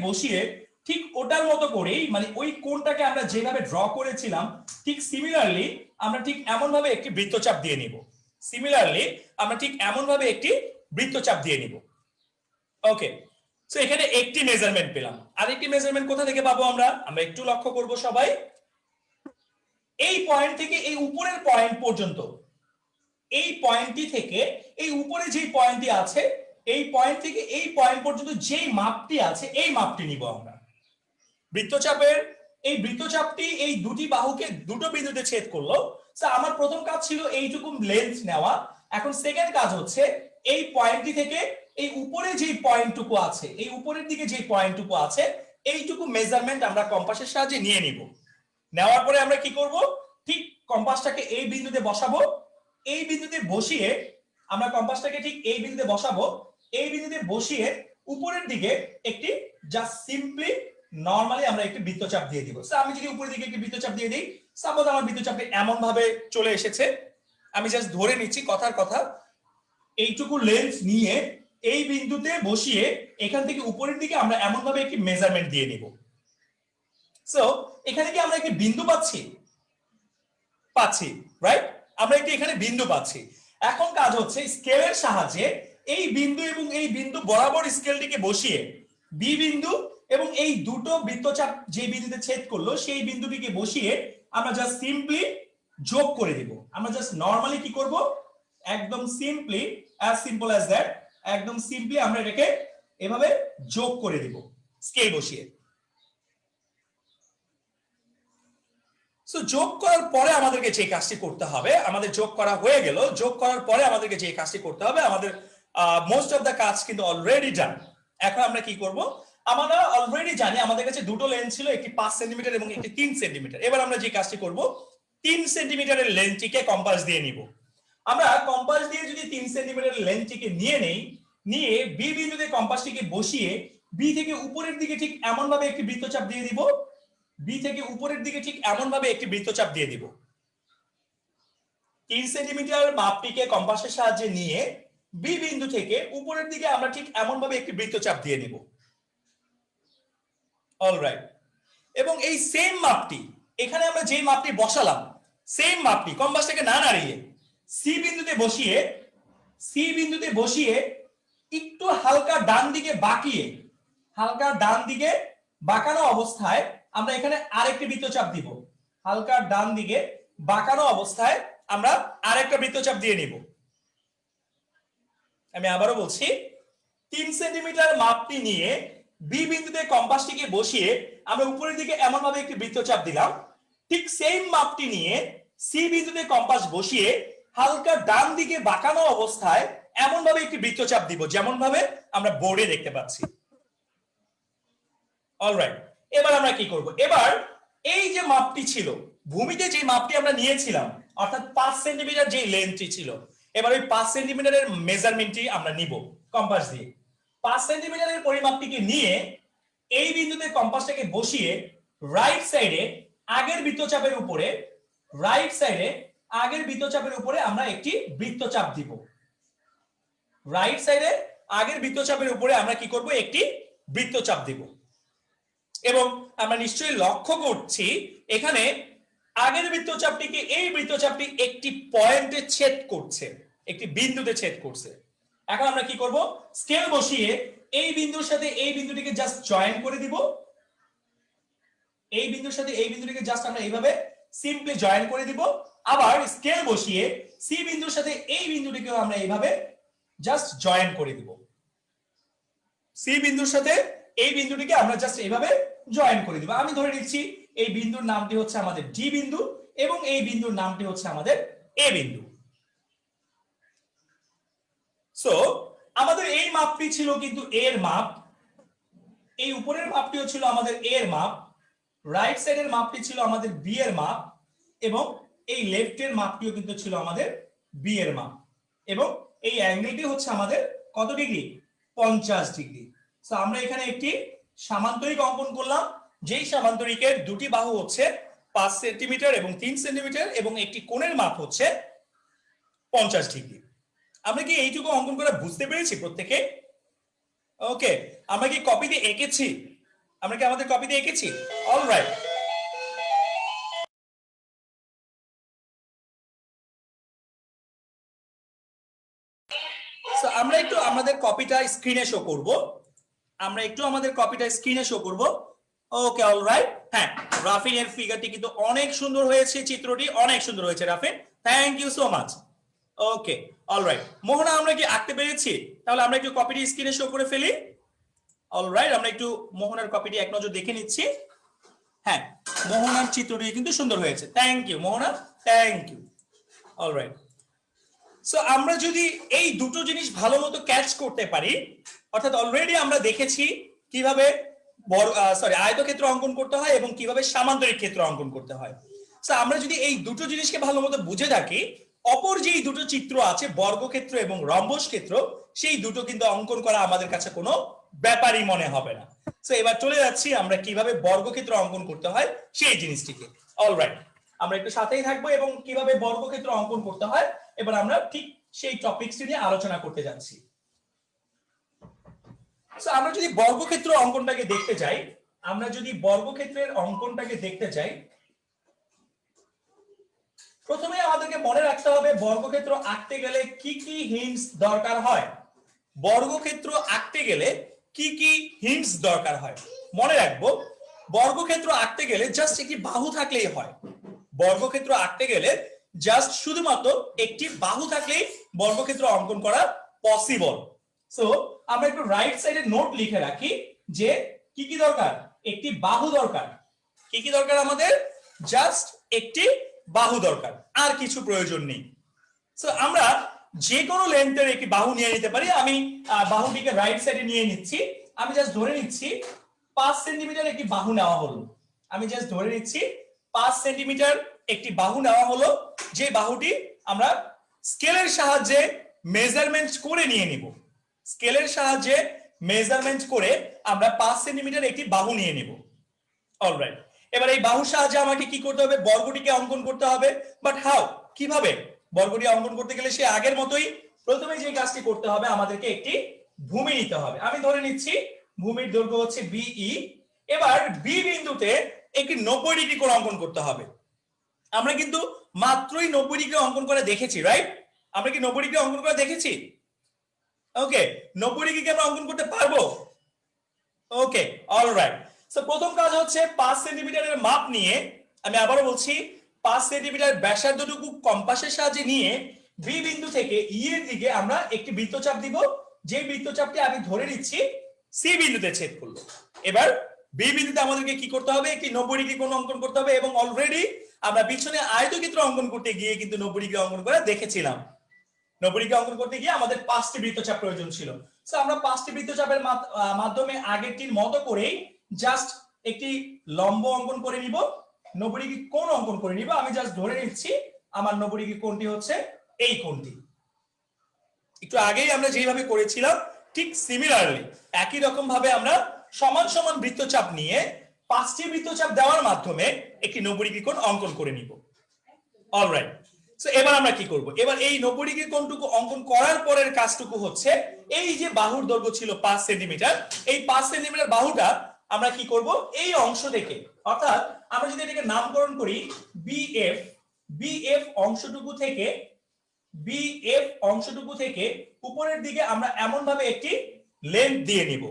Speaker 1: বসিয়ে ঠিক ওটার মতো করেই, মানে ওই কোণটাকে আমরা যেভাবে ড্র করেছিলাম ঠিক সিমিলারলি আমরা ঠিক এমন ভাবে একটি বৃত্তচাপ দিয়ে নিব। ওকে, সো এখানে একটি মেজারমেন্ট পেলাম। আরেকটি মেজারমেন্ট কোথা থেকে পাবো আমরা একটু লক্ষ্য করব সবাই। এই পয়েন্ট থেকে এই উপরের পয়েন্ট পর্যন্ত, এই পয়েন্টটি থেকে এই উপরে যে পয়েন্টটি আছে, এই পয়েন্ট থেকে এই পয়েন্ট পর্যন্ত যেই মাপটি আছে এই মাপটি নিব আমরা। বৃত্তচাপের এই বৃত্তচাপটি এই দুটি বাহুকে দুটো বিন্দুতে ছেদ করলো। আমার প্রথম কাজ ছিল এইটুকু লেন্থ নেওয়া। এখন সেকেন্ড কাজ হচ্ছে এই পয়েন্টটি থেকে এই উপরে যে পয়েন্টটুকু আছে, এই উপরের দিকে যে পয়েন্টটুকু আছে, এইটুকু মেজারমেন্ট আমরা কম্পাসের সাহায্যে নিয়ে নিব। নেওয়ার পরে আমরা কি করব, ঠিক কম্পাসটাকে এই বিন্দুতে বসাবো। এই বিন্দুতে বসিয়ে আমরা কম্পাসটাকে ঠিক এই বিন্দুতে বসাবো। এই বিন্দুতে বসিয়ে উপরের দিকে একটি জাস্ট সিম্পলি নরমালি আমরা একটি বৃত্তচাপ দিয়ে দিব। আমি যদি উপরের দিকে একটি বৃত্তচাপ দিয়ে দিই, সাপোজ আমার বৃত্তচাপটি এমন ভাবে চলে এসেছে, আমি জাস্ট ধরে নিচ্ছি কথার কথা, এইটুকু লেন্থ নিয়ে এই বিন্দুতে বসিয়ে এখান থেকে উপরের দিকে আমরা এমন ভাবে একটি মেজারমেন্ট দিয়ে নিব। সো এখানে কি আমরা একটি বিন্দু পাচ্ছি? পাচ্ছি, রাইট? আমরা একটি এখানে বিন্দু পাচ্ছি। এখন কাজ হচ্ছে স্কেলের সাহায্যে এই বিন্দু এবং এই বিন্দু বরাবর স্কেলটিকে বসিয়ে বি বিন্দু এবং এই দুটো বৃত্তচাপ যে বিন্দুতে ছেদ করলো সেই বিন্দুটিকে বসিয়ে আমরা জাস্ট সিম্পলি যোগ করে দিব। আমরা জাস্ট নরমালি কি করব, একদম simply, as simple as that, একদম সিম্পলি আমরা এটাকে এভাবে যোগ করে দিব স্কেল বসিয়ে। সো যোগ করার পরে আমাদেরকে যে কাজটি করতে হবে, আমাদের যোগ করা হয়ে গেল, যোগ করার পরে আমাদেরকে যে কাজটি করতে হবে, আমাদের মোস্ট অফ দ্য কাজ কিন্তু অলরেডি ডান। এখন আমরা কি করব, আমরা অলরেডি জানি আমাদের কাছে দুটো লেন্থ ছিল, একটি 5 সেন্টিমিটার এবং একটি 3 সেন্টিমিটার। এবার আমরা যে কাজটি করব, 3 সেন্টিমিটারের লেন্থটিকে কম্পাস দিয়ে নিব। আমরা কম্পাস দিয়ে যদি 3 সেন্টিমিটারের লেন্থটিকে নিয়ে নেই, নিয়ে বি বিন্দুতে কম্পাসটিকে বসিয়ে বি থেকে উপরের দিকে ঠিক এমন ভাবে একটি বৃত্তচাপ দিয়ে দিব, বি থেকে উপরের দিকে ঠিক এমন ভাবে একটি বৃত্তচাপ দিয়ে দিব। 3 সেন্টিমিটার মাপটিকে কম্পাসের সাহায্যে নিয়ে বি বিন্দু থেকে উপরের দিকে আমরা ঠিক এমন ভাবে একটি বৃত্তচাপ দিয়ে নেব। অলরাইট, এবং এই সেম মাপটি এখানে আমরা যে মাপটি বসালাম, সেম মাপটি কম্পাসটাকে না নাড়িয়ে সি বিন্দুতে বসিয়ে, সি বিন্দুতে বসিয়ে একটু হালকা ডান দিকে বাঁকিয়ে, হালকা ডান দিকে বাঁকানো অবস্থায় আমরা এখানে আরেকটি বৃত্তচাপ দিব। হালকা ডান দিকে বাঁকানো অবস্থায় আমরা আরেকটা বৃত্তচাপ দিয়ে নিব। আমি আবারও বলছি, 3 সেন্টিমিটার মাপটি নিয়ে বি বিন্দুতে কম্পাসটিকে বসিয়ে আমরা উপরের দিকে এমন ভাবে একটি বৃত্তচাপ দিলাম। ঠিক সেম মাপটি নিয়ে সি বিন্দুতে কম্পাস বসিয়ে হালকা ডান দিকে বাঁকানো অবস্থায় এমন ভাবে একটি বৃত্তচাপ দিব, যেমন ভাবে আমরা বোর্ডে দেখতে পাচ্ছি। অলরাইট, এবার আমরা কি করব, এবার এই যে মাপটি ছিল, ভূমিতে যে মাপটি আমরা নিয়েছিলাম, অর্থাৎ 5 সেন্টিমিটার যে লেন্থটি ছিল, এবার ওই 5 সেন্টিমিটারের মেজারমেন্টটি আমরা নিব কম্পাস দিয়ে। 5 সেন্টিমিটারের পরিমাপটিকে নিয়ে এই বিন্দুতে কম্পাসটাকে বসিয়ে রাইট সাইডে আগের বৃত্তচাপের উপরে, রাইট সাইডে আগের বৃত্তচাপের উপরে আমরা একটি বৃত্তচাপ দিব। রাইট সাইডে আগের বৃত্তচাপের উপরে আমরা কি করব, একটি বৃত্তচাপ দিব। এবং আমরা নিশ্চয়ই লক্ষ্য করছি এখানে আগের বৃত্তচাপটিকে এই বৃত্তচাপটি একটি পয়েন্টে ছেদ করছে, একটি বিন্দুতে ছেদ করছে। এখন আমরা কি করব, স্কেল বসিয়ে এই বিন্দুর সাথে এই বিন্দুটিকে জাস্ট জয়েন করে দিব। এই বিন্দুর সাথে এই বিন্দুটিকে জাস্ট আমরা এইভাবে সিম্পলি জয়েন করে দিব। আবার স্কেল বসিয়ে সি বিন্দুর সাথে এই বিন্দুটিকেও আমরা এইভাবে জাস্ট জয়েন করে দিব। সি বিন্দুর সাথে এই বিন্দুটিকে আমরা জাস্ট এইভাবে জয়েন করে দিব। আমি ধরে নিচ্ছি এই বিন্দুর নামটি হচ্ছে আমাদের ডি বিন্দু এবং এই বিন্দুর নামটি হচ্ছে আমাদের এ বিন্দু। সো আমাদের এই মাপটি ছিল কিন্তু এর মাপ, এই উপরের মাপটিও ছিল আমাদের এর মাপ, রাইট সাইডের মাপটি ছিল আমাদের বি এর মাপ, এবং এই লেফটের মাপটিও কিন্তু ছিল আমাদের বি এর মাপ, এবং এই অ্যাঙ্গেলটি হচ্ছে আমাদের কত ডিগ্রি, 50 ডিগ্রি। সো আমরা এখানে একটি সামান্তরিক অঙ্কন করলাম, যেই সামান্তরিকের দুটি বাহু হচ্ছে 5 সেন্টিমিটার এবং 3 সেন্টিমিটার এবং একটি কোণের মাপ হচ্ছে 50 ডিগ্রি। আমরা কি এইটুকু অঙ্কন করে বুঝতে পেরেছি প্রত্যেকে? ওকে, আমরা কি কপিতে এঁকেছি? আমরা কি আমাদের কপিতে এঁকেছি? অলরাইট, আমরা একটু আমাদের কপিটা স্ক্রিনে শো করব, আমরা একটু আমাদের কপিটা স্ক্রিনে শো করব। ওকে, অলরাইট। হ্যাঁ, রাফিনের ফিগারটি কিন্তু অনেক সুন্দর হয়েছে, চিত্রটি অনেক সুন্দর হয়েছে Rafin, thank you so much. Okay, alright. Mohona আমরা কি আঁকতে পেরেছি? তাহলে আমরা একটু কপিটি স্ক্রিনে শো করে ফেলি। অলরাইট, আমরা একটু মোহনার কপিটি এক নজর দেখে নিচ্ছি। হ্যাঁ, মোহনার চিত্রটি কিন্তু সুন্দর হয়েছে, thank you Mohona, thank you. Alright, so আমরা যদি এই দুটো জিনিস ভালো মতো ক্যাচ করতে পারি, অর্থাৎ অলরেডি আমরা দেখেছি কিভাবে আয়তক্ষেত্র অঙ্কন করতে হয় এবং কিভাবে সামান্তরিক ক্ষেত্র অঙ্কন করতে হয়। সো আমরা যদি এই দুটো জিনিসকে ভালো মতো বুঝে থাকি, অপর যেই দুটো চিত্র আছে বর্গক্ষেত্র এবং রম্বস ক্ষেত্র, সেই দুটো কিন্তু অঙ্কন করা আমাদের কাছে কোনো ব্যাপারই মনে হবে না। সো এবার চলে যাচ্ছি আমরা কিভাবে বর্গক্ষেত্র অঙ্কন করতে হয় সেই জিনিসটিকে। অলরাইট, আমরা একটু সাথেই থাকবো এবং কিভাবে বর্গক্ষেত্র অঙ্কন করতে হয় এবার আমরা ঠিক সেই টপিকটি নিয়ে আলোচনা করতে যাচ্ছি। সো আমরা যদি বর্গক্ষেত্র অঙ্কনটাকে দেখতে যাই, প্রথমে আমাদেরকে মনে রাখতে হবে বর্গক্ষেত্র আঁকতে গেলে কি কি হিন্টস দরকার হয়। বর্গক্ষেত্র আঁকতে গেলে কি কি হিন্টস দরকার হয় মনে রাখবো। বর্গক্ষেত্র আঁকতে গেলে জাস্ট একটি বাহু থাকলেই হয়। বর্গক্ষেত্র আঁকতে গেলে জাস্ট শুধুমাত্র একটি বাহু থাকলেই বর্গক্ষেত্র অঙ্কন করা পসিবল। সো আমরা একটু রাইট সাইডে নোট লিখে রাখি যে কি কি দরকার, একটি বাহু দরকার। কি কি দরকার আমাদের? জাস্ট একটি বাহু দরকার, আর কিছু প্রয়োজন নেই। সো আমরা যে কোনো লেন্থের একটি বাহু নিয়ে নিতে পারি। আমি বাহুটিকে রাইট সাইডে নিয়ে নিচ্ছি। আমি জাস্ট ধরে নিচ্ছি 5 সেন্টিমিটার একটি বাহু নেওয়া হলো। আমি জাস্ট ধরে নিচ্ছি 5 সেন্টিমিটার একটি বাহু নেওয়া হলো, যে বাহুটি আমরা স্কেলের সাহায্যে মেজারমেন্ট করে নিয়ে নিব। স্কেলের সাহায্যে মেজারমেন্ট করে আমরা 5 সেন্টিমিটার একটি বাহু নিয়ে নিব। অলরাইট, এবার এই বাহুর সাহায্যে আমাকে কি করতে হবে? বর্গটিকে অঙ্কন করতে হবে। বাট হাউ, কিভাবে? বর্গটি অঙ্কন করতে গেলে সে আগের মতোই প্রথমে যে কাজটি করতে হবে, আমাদেরকে একটি ভূমি নিতে হবে। আমি ধরে নিচ্ছি ভূমির দৈর্ঘ্য হচ্ছে বিই। এবার বি বিন্দুতে একটি 90 ডিগ্রি কোণ অঙ্কন করতে হবে। আমরা কিন্তু মাত্রই 90 ডিগ্রি অঙ্কন করে দেখেছি, রাইট? আমরা কি 90 ডিগ্রি অঙ্কন করে দেখেছি? ওকে, 90 ডিগ্রি কি আমরা অঙ্কন করতে পারবো? ওকে, অলরাইট। সো প্রথম কাজ হচ্ছে 5 সেন্টিমিটারের মাপ নিয়ে, আমি আবারও বলছি 5 সেন্টিমিটার ব্যাসার্ধটুকু কম্পাসের সাহায্যে নিয়ে বি বিন্দু থেকে ই এর দিকে আমরা একটি বৃত্তচাপ দিব, যে বৃত্তচাপটি আমি ধরে নিচ্ছি সি বিন্দুতে ছেদ করলো। এবার বি বিন্দুতে আমাদেরকে কি করতে হবে? একটি 90 ডিগ্রি কোণ অঙ্কন করতে হবে, এবং অলরেডি আমরা পিছনে আয়তক্ষেত্র অঙ্কন করতে গিয়ে কিন্তু 90 ডিগ্রি অঙ্কন করে দেখেছিলাম। 90 ডিগ্রি অঙ্কন করতে গিয়ে আমাদের 5টি বৃত্তচাপ প্রয়োজন ছিল। সো আমরা 5টি বৃত্তচাপের মাধ্যমে আগেরটির মতো করেই জাস্ট একটি লম্ব অঙ্কন করে নিব, 90 ডিগ্রি কোণ অঙ্কন করে নিব। আমি জাস্ট ধরে নিচ্ছি আমার 90 ডিগ্রি কোণটি হচ্ছে এই কোণটি। একটু আগেই আমরা যেভাবে করেছিলাম ঠিক সিমিলারলি একই রকম ভাবে আমরা সমান সমান বৃত্তচাপ নিয়ে 5টি বৃত্তচাপ দেওয়ার মাধ্যমে একটি 90 ডিগ্রি কোণ অঙ্কন করে নিব। অলরাইট, সো এবার আমরা কি করব? এবার এই 90 ডিগ্রি কোণটুকু অঙ্কন করার পরের কাজটুকু হচ্ছে, এই যে বাহুর দৈর্ঘ্য ছিল 5 সেন্টিমিটার, এই 5 সেন্টিমিটার বাহুটা আমরা কি করব? এই অংশ থেকে, অর্থাৎ আমরা যদি এটাকে নামকরণ করি বিএফ, বিএফ অংশটুকু থেকে উপরের দিকে আমরা এমন ভাবে একটি লেন্থ দিয়ে নিব।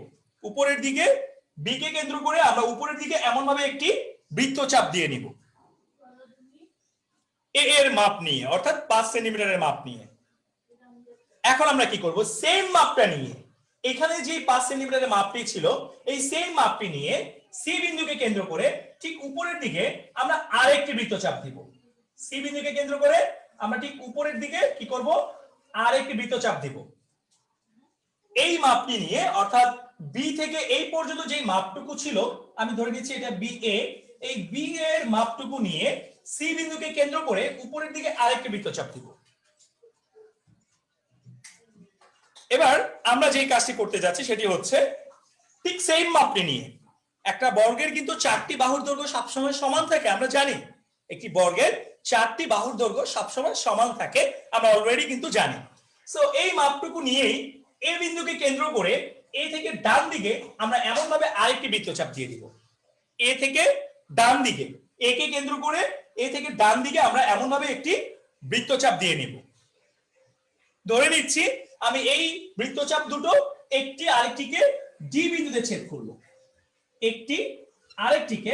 Speaker 1: উপরের দিকে বি কে কেন্দ্র করে আমরা উপরের দিকে এমন ভাবে একটি বৃত্তচাপ দিয়ে নিব এর মাপ নিয়ে, অর্থাৎ 5 সেন্টিমিটারের মাপ নিয়ে। এখন আমরা কি করব? সেম মাপটা নিয়ে, এখানে যে 5 সেন্টিমিটারের মাপটি ছিল, এই সেম মাপটি নিয়ে সি বিন্দুকে কেন্দ্র করে ঠিক উপরের দিকে আমরা আরেকটি বৃত্তচাপ দিব। সি বিন্দুকে কেন্দ্র করে আমরা ঠিক উপরের দিকে কি করব? আরেকটি বৃত্তচাপ দিব এই মাপটি নিয়ে, অর্থাৎ বি থেকে এই পর্যন্ত যে মাপটুকু ছিল, আমি ধরে নিচ্ছি এটা বি এ, এই বি এর মাপটুকু নিয়ে সি বিন্দুকে কেন্দ্র করে উপরের দিকে আরেকটি বৃত্তচাপ দিব। এবার আমরা যে কাজটি করতে যাচ্ছি সেটি হচ্ছে ঠিক সেম মাপটি নিয়ে, একটা বর্গের কিন্তু 4টি বাহুর দৈর্ঘ্য সবসময় সমান থাকে, আমরা জানি একটি বর্গের 4টি বাহুর দৈর্ঘ্য সবসময় সমান থাকে, আমরা অলরেডি কিন্তু জানি। সো এই মাপটুকু নিয়েই এ বিন্দুকে কেন্দ্র করে এ থেকে ডান দিকে আমরা এমন ভাবে আরেকটি বৃত্তচাপ দিয়ে দিব। এ থেকে ডান দিকে, এ কে কেন্দ্র করে এ থেকে ডান দিকে আমরা এমন ভাবে একটি বৃত্তচাপ দিয়ে নিব। ধরে নিচ্ছি আমি এই বৃত্তচাপ দুটো একটি আরেকটিকে ডি বিন্দুতে ছেদ করলো, একটি আরেকটিকে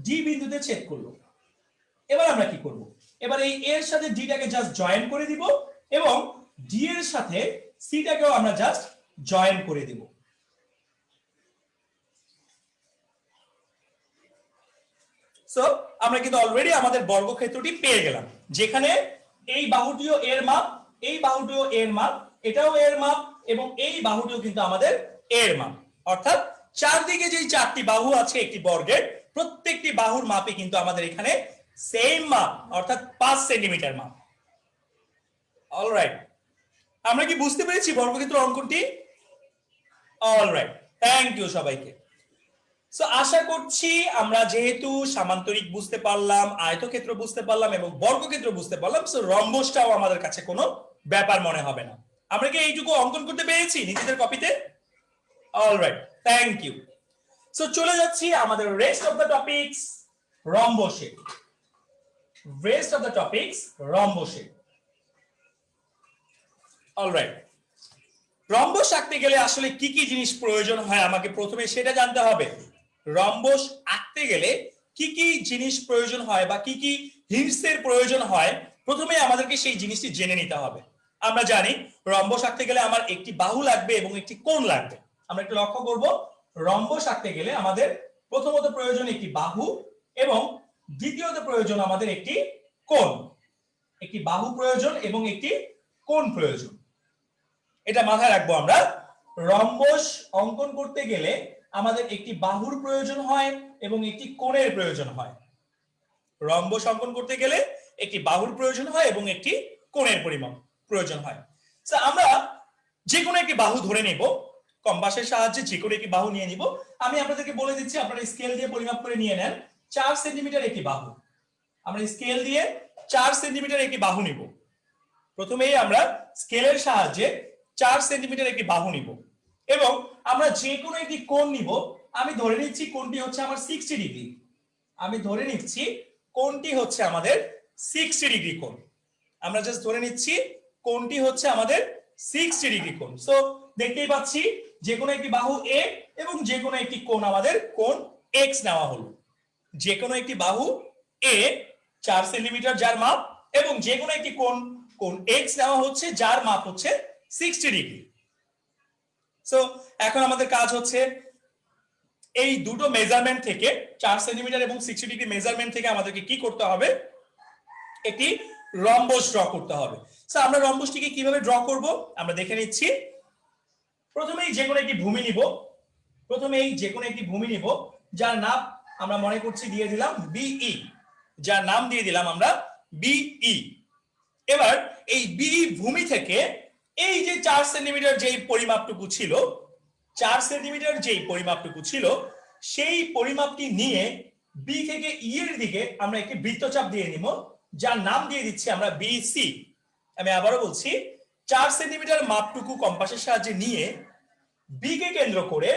Speaker 1: ডি বিন্দুতে ছেদ করলো। এবার আমরা কি করব, এবার এই এর সাথে ডিটাকে জাস্ট জয়েন করে দিব এবং ডি এর সাথে সিটাকেও আমরা জাস্ট জয়েন করে দিব। সো আমরা কিন্তু অলরেডি আমাদের বর্গক্ষেত্রটি পেয়ে গেলাম, যেখানে এই বাহুটিও এর মাপ, এই বাহুটিও এর মাপ, এটাও এর মাপ এবং এই বাহুটিও কিন্তু আমাদের এর মাপ। অর্থাৎ চারদিকে যে চারটি বাহু আছে একটি বর্গের, প্রত্যেকটি বাহুর মাপে কিন্তু আমাদের এখানে সেম মাপ, অর্থাৎ 5 সেন্টিমিটার মাপ। অলরাইট, আমরা কি বুঝতে পেরেছি বর্গক্ষেত্র অঙ্কনটি? অলরাইট, থ্যাংক ইউ সবাইকে। সো আশা করছি আমরা যেহেতু সামান্তরিক বুঝতে পারলাম, আয়তক্ষেত্র বুঝতে পারলাম এবং বর্গক্ষেত্র বুঝতে পারলাম, সো রম্বসটাও আমাদের কাছে কোনো ব্যাপার মনে হবে না। আমরা কি এইটুকু অঙ্কন করতে পেরেছি নিজেদের কপিতে? Alright, thank you. সো চলে যাচ্ছি আমাদের রেস্ট অফ দ্য টপিকস, রম্বসে। রেস্ট অফ দ্য টপিকস, রম্বসে। অলরাইট, রম্বস আঁকতে গেলে আসলে কি কি জিনিস প্রয়োজন হয় আমাকে প্রথমে সেটা জানতে হবে। রম্বস আঁকতে গেলে কি কি জিনিস প্রয়োজন হয় বা কি কি হিন্টসের প্রয়োজন হয়, প্রথমে আমাদেরকে সেই জিনিসটি জেনে নিতে হবে। আমরা জানি রম্বস আঁকতে গেলে আমার একটি বাহু লাগবে এবং একটি কোণ লাগবে। আমরা একটু লক্ষ্য করব, রম্বস আঁকতে গেলে আমাদের প্রথমত প্রয়োজন একটি বাহু এবং দ্বিতীয়ত প্রয়োজন আমাদের একটি কোণ। একটি বাহু প্রয়োজন এবং একটি কোণ প্রয়োজন, এটা মাথায় রাখবো আমরা। রম্বস অঙ্কন করতে গেলে আমাদের একটি বাহুর প্রয়োজন হয় এবং একটি কোণের প্রয়োজন হয়। রম্বস অঙ্কন করতে গেলে একটি বাহুর প্রয়োজন হয় এবং একটি কোণের পরিমাপ প্রয়োজন হয়। আমরা যে কোনো একটি বাহু ধরে নেব, কম্পাসের সাহায্যে যে কোনো একটি বাহু নিয়ে নিব। আমি আপনাদেরকে বলে দিচ্ছি, আপনারা স্কেল দিয়ে পরিমাপ করে নিয়ে নেন। 4 সেন্টিমিটার একটি বাহু, আমরা স্কেল দিয়ে 4 সেন্টিমিটার একটি বাহু নিব। প্রথমেই আমরা স্কেলের সাহায্যে 4 সেন্টিমিটার একটি বাহু নিব এবং আমরা যে কোনো একটি কোণ নিব। আমি ধরে নিচ্ছি কোণটি হচ্ছে আমার 60 ডিগ্রি। আমি ধরে নিচ্ছি কোণটি হচ্ছে আমাদের 60 ডিগ্রি কোণ। আমরা জাস্ট ধরে নিচ্ছি কোণটি হচ্ছে আমাদের 60 ডিগ্রি কোণ। সো দেখতেই পাচ্ছি যে কোনো একটি বাহু এ এবং যে কোনো একটি কোণ আমাদের কোণ এক্স নেওয়া হলো। যে কোনো একটি বাহু এ 4 সেন্টিমিটার যার মাপ এবং যে কোনো একটি কোণ এক্স নেওয়া হচ্ছে যার মাপ হচ্ছে 60 ডিগ্রি। সো এখন আমাদের কাজ হচ্ছে এই দুটো মেজারমেন্ট থেকে 4 সেন্টিমিটার এবং 60 ডিগ্রি মেজারমেন্ট থেকে আমাদেরকে কি করতে হবে, একটি রম্বস ড্র করতে হবে। সো আমরা রম্বসটিকে কিভাবে ড্র করব আমরা দেখে নিচ্ছি। প্রথমেই যে কোনো একটি ভূমি নিব, যার নাম আমরা মনে করছি দিয়ে দিলাম বিই, যার নাম দিয়ে দিলাম আমরা বিই। এবার এই বিই ভূমি থেকে এই যে 4 সেন্টিমিটার যেই পরিমাপটুকু ছিল, 4 সেন্টিমিটার যেই পরিমাপটুকু ছিল, সেই পরিমাপটি নিয়ে বি থেকে ই এর দিকে আমরা একটি বৃত্তচাপ দিয়ে নিব, যার নাম দিয়ে দিচ্ছি আমরা বিসি। আমি আবারও বলছি, 4 সেন্টিমিটার মাপটুকু কম্পাসের সাহায্যে নিয়ে বি কে কেন্দ্র করে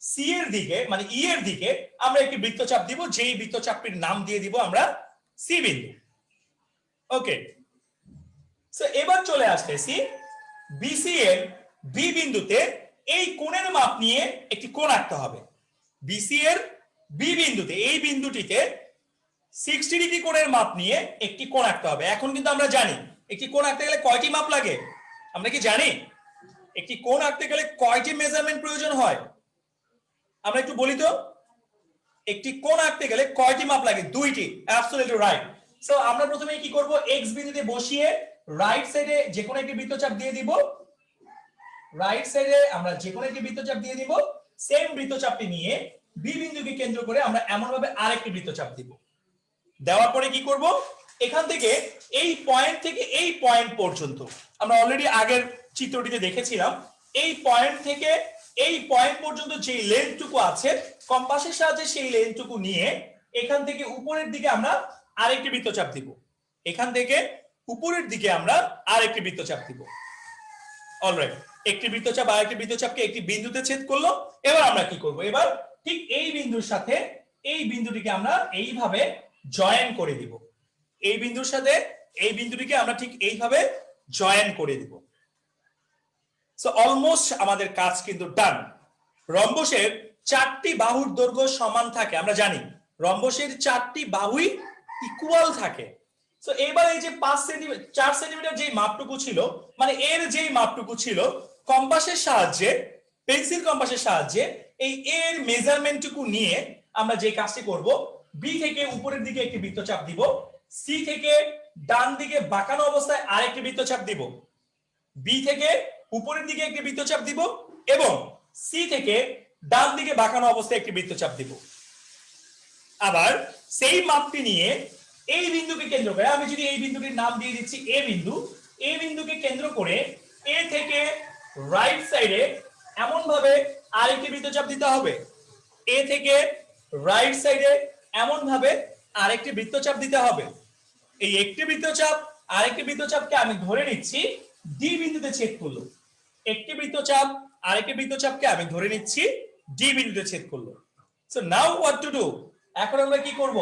Speaker 1: সি এর দিকে মানে ই এর দিকে আমরা একটি বৃত্তচাপ দিব, যেই বৃত্তচাপটির নাম দিয়ে দিব আমরা সি বিন্দু। ওকে, সো এবার চলে আসতেছি বিসি এর বি বিন্দুতে এই কোণের মাপ নিয়ে একটি কোণ আঁকতে হবে। বিসি এর বি বিন্দুতে এই বিন্দুটিতে 60 ডিগ্রি কোণের মাপ নিয়ে একটি কোণ আঁকতে হবে। এখন কিন্তু আমরা জানি একটি কোণ আঁকতে গেলে কয়টি মাপ লাগে, আমরা কি জানি একটি কোণ আঁকতে গেলে কয়টি মেজারমেন্ট প্রয়োজন হয়? আমরা একটু বলি তো, একটি কোণ আঁকতে গেলে কয়টি মাপ লাগে? দুইটি। Absolutely right. সো আমরা প্রথমে কি করব, এক্স বিন্দুতে বসিয়ে রাইট সাইডে যে কোনো একটি বৃত্তচাপ দিয়ে দিব। রাইট সাইডে আমরা যে কোনো একটি বৃত্তচাপ দিয়ে দিব। সেম বৃত্তচাপটি নিয়ে বি বিন্দুকে কেন্দ্র করে আমরা এমন ভাবে আরেকটি বৃত্তচাপ দিব। দেওয়ার পরে কি করব, এখান থেকে এই পয়েন্ট থেকে এই পয়েন্ট পর্যন্ত, আমরা অলরেডি আগের চিত্রটিতে দেখেছিলাম, এই পয়েন্ট থেকে এই পয়েন্ট পর্যন্ত যে লেন্থটুকু আছে, কম্পাসের সাহায্যে সেই লেন্থটুকু নিয়ে এখান থেকে উপরের দিকে আমরা আরেকটি বৃত্তচাপ দিব। এখান থেকে উপরের দিকে আমরা আরেকটি বৃত্তচাপ দিব। অলরাইট, একটি বৃত্তচাপ আরেকটি বৃত্তচাপকে একটি বিন্দুতে ছেদ করলো। এবার আমরা কি করব, এবার ঠিক এই বিন্দুর সাথে এই বিন্দুটিকে আমরা এইভাবে জয়েন করে দিব। এই বিন্দুর সাথে এই বিন্দুটিকে আমরা ঠিক এইভাবে জয়েন করে দিব। সো অলমোস্ট আমাদের কাজ কিন্তু ডান। রম্বসের 4টি বাহুর দৈর্ঘ্য সমান থাকে, আমরা জানি রম্বসের 4টি বাহুই ইকুয়াল থাকে। সো এবার এই যে 5 সেন্টিমিটার 4 সেন্টিমিটার যেই মাপটুকু ছিল, মানে এর যেই মাপটুকু ছিল, কম্পাসের সাহায্যে, পেন্সিল কম্পাসের সাহায্যে এই এর মেজারমেন্টটুকু নিয়ে আমরা যে কাজটি করব, বি থেকে উপরের দিকে একটি বৃত্তচাপ দিব, সি থেকে ডান দিকে বাঁকানো অবস্থায় আরেকটি বৃত্তচাপ দিব, বি থেকে উপরের দিকে একটি বৃত্তচাপ দিব এবং সি থেকে ডান দিকে বাঁকানো অবস্থায় একটি বৃত্তচাপ দিব। আবার সেই মাপটি নিয়ে এই বিন্দুকে কেন্দ্র করে, আমি যদি এই বিন্দুটির নাম দিয়ে দিচ্ছি এ বিন্দু, এই বিন্দুকে কেন্দ্র করে এ থেকে রাইট সাইডে এমন ভাবে আরেকটি বৃত্তচাপ দিতে হবে, এ থেকে রাইট সাইডে এমন ভাবে আরেকটি বৃত্তচাপ দিতে হবে। এই একটি বৃত্তচাপ আরেকটি বৃত্তচাপকে আমি ধরে নিচ্ছি ডি বিন্দুতে ছেদ করলো, একটি বৃত্তচাপ আরেকটি বৃত্তচাপকে আমি ধরে নিচ্ছি ডি বিন্দুতে ছেদ করলো। So now what to do, এখন আমরা কি করব,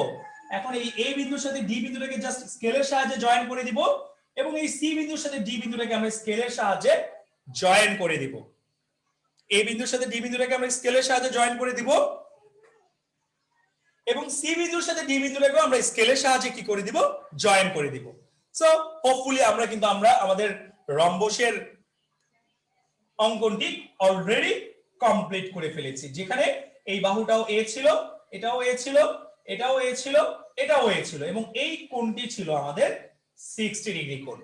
Speaker 1: এখন এই এ বিন্দুর সাথে ডি বিন্দুটাকে জাস্ট স্কেলের সাহায্যে জয়েন করে দিব এবং এই সি বিন্দুর সাথে ডি বিন্দুটাকে আমরা স্কেলের সাহায্যে জয়েন করে দিব। এই বিন্দুর সাথে ডি বিন্দুটাকে আমরা স্কেলের সাহায্যে জয়েন করে দিব এবং সি বিন্দুর সাথে ডি বিন্দুটাকে আমরা স্কেলের সাহায্যে কি করে দিব, জয়েন করে দিব। সো হোপফুলি আমরা কিন্তু আমাদের রম্বসের অঙ্কনটি অলরেডি কমপ্লিট করে ফেলেছি, যেখানে এই বাহুটাও এ ছিল, এটাও এ ছিল, এটাও এ ছিল, এটাও এ ছিল এবং এই কোণটি ছিল আমাদের 60 ডিগ্রি কোণ।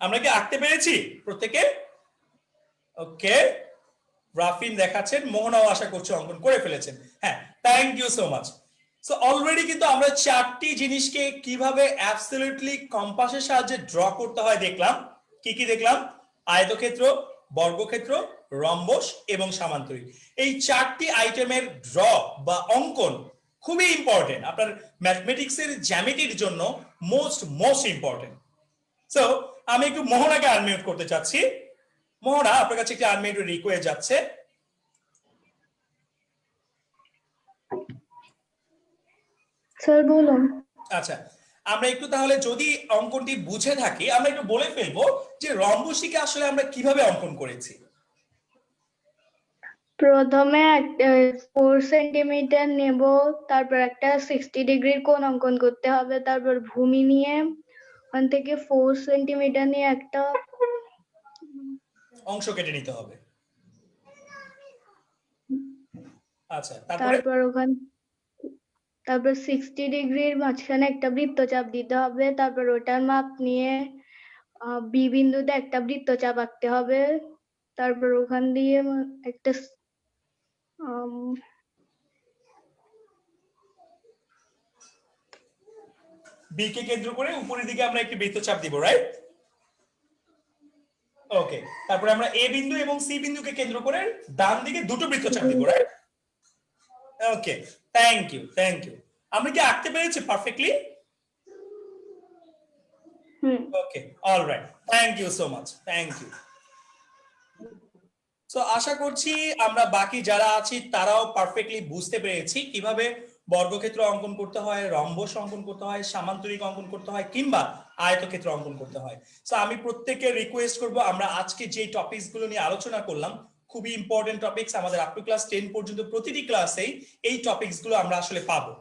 Speaker 1: আমরা কি আঁকতে পেরেছি প্রত্যেকে? ওকে, রাফিন দেখাচ্ছেন, মোহনাও আশা করছি অঙ্কন করে ফেলেছেন। হ্যাঁ, thank you so much. So already কিন্তু আমরা 4টি জিনিসকে কিভাবে অ্যাবসলিউটলি কম্পাসের সাহায্যে ড্র করতে হয় দেখলাম। কি কি দেখলাম? আয়তক্ষেত্র, বর্গক্ষেত্র, রম্বস এবং সামান্তরিক। এই 4টি আইটেমের ড্র বা অঙ্কন খুবই ইম্পর্টেন্ট, আপনার ম্যাথমেটিক্সের জ্যামিতির জন্য মোস্ট ইম্পর্টেন্ট। সো আমি একটু মোহনাকে আনমিউট করতে চাচ্ছি। মোহনা, আপনার কাছে একটি আনমিউট রিকোয়েস্ট যাচ্ছে।
Speaker 2: স্যার বলুন।
Speaker 1: আচ্ছা, আমরা একটু তাহলে যদি অঙ্কনটি বুঝে থাকি, আমরা একটু বলে ফেলবো যে রম্বসটিকে আসলে আমরা কিভাবে অঙ্কন করেছি।
Speaker 2: প্রথমে 4 সেন্টিমিটার নেব, তারপর একটা 60 ডিগ্রির কোণ অঙ্কন করতে হবে, তারপর ভূমি নিয়ে ওখান থেকে 4 সেন্টিমিটার নিয়ে একটা
Speaker 1: অংশ কেটে নিতে হবে। আচ্ছা,
Speaker 2: তারপর 60 ডিগ্রির মাঝখানে একটা বৃত্তচাপ দিতে হবে, তারপর ওটার মাপ নিয়ে বি বিন্দুতে একটা বৃত্তচাপ আঁকতে হবে, তারপর ওখান দিয়ে একটা
Speaker 1: বি কে কেন্দ্র করে উপরের দিকে আমরা একটি বৃত্তচাপ দিব, রাইট? ওকে, তারপরে আমরা এ বিন্দু এবং সি বিন্দুকে কেন্দ্র করে ডান দিকে দুটো বৃত্তচাপ দিব, রাইট? Okay, thank you. আমরা কি আঁকতে পেরেছি perfectly? Okay, alright, thank you so much, thank you. So আশা করছি আমরা বাকি যারা আছি তারাও পারফেক্টলি বুঝতে পেরেছি কিভাবে বর্গক্ষেত্র অঙ্কন করতে হয়, রম্বস অঙ্কন করতে হয়, সামান্তরিক অঙ্কন করতে হয় কিংবা আয়তক্ষেত্র অঙ্কন করতে হয়। সো আমি প্রত্যেককে রিকোয়েস্ট করব, আমরা আজকে যে টপিকস গুলো নিয়ে আলোচনা করলাম খুবই ইম্পর্টেন্ট টপিকস, আমাদের আপ টু ক্লাস 10 পর্যন্ত প্রতিটি ক্লাসেই এই টপিকস গুলো আমরা আসলে পাবো।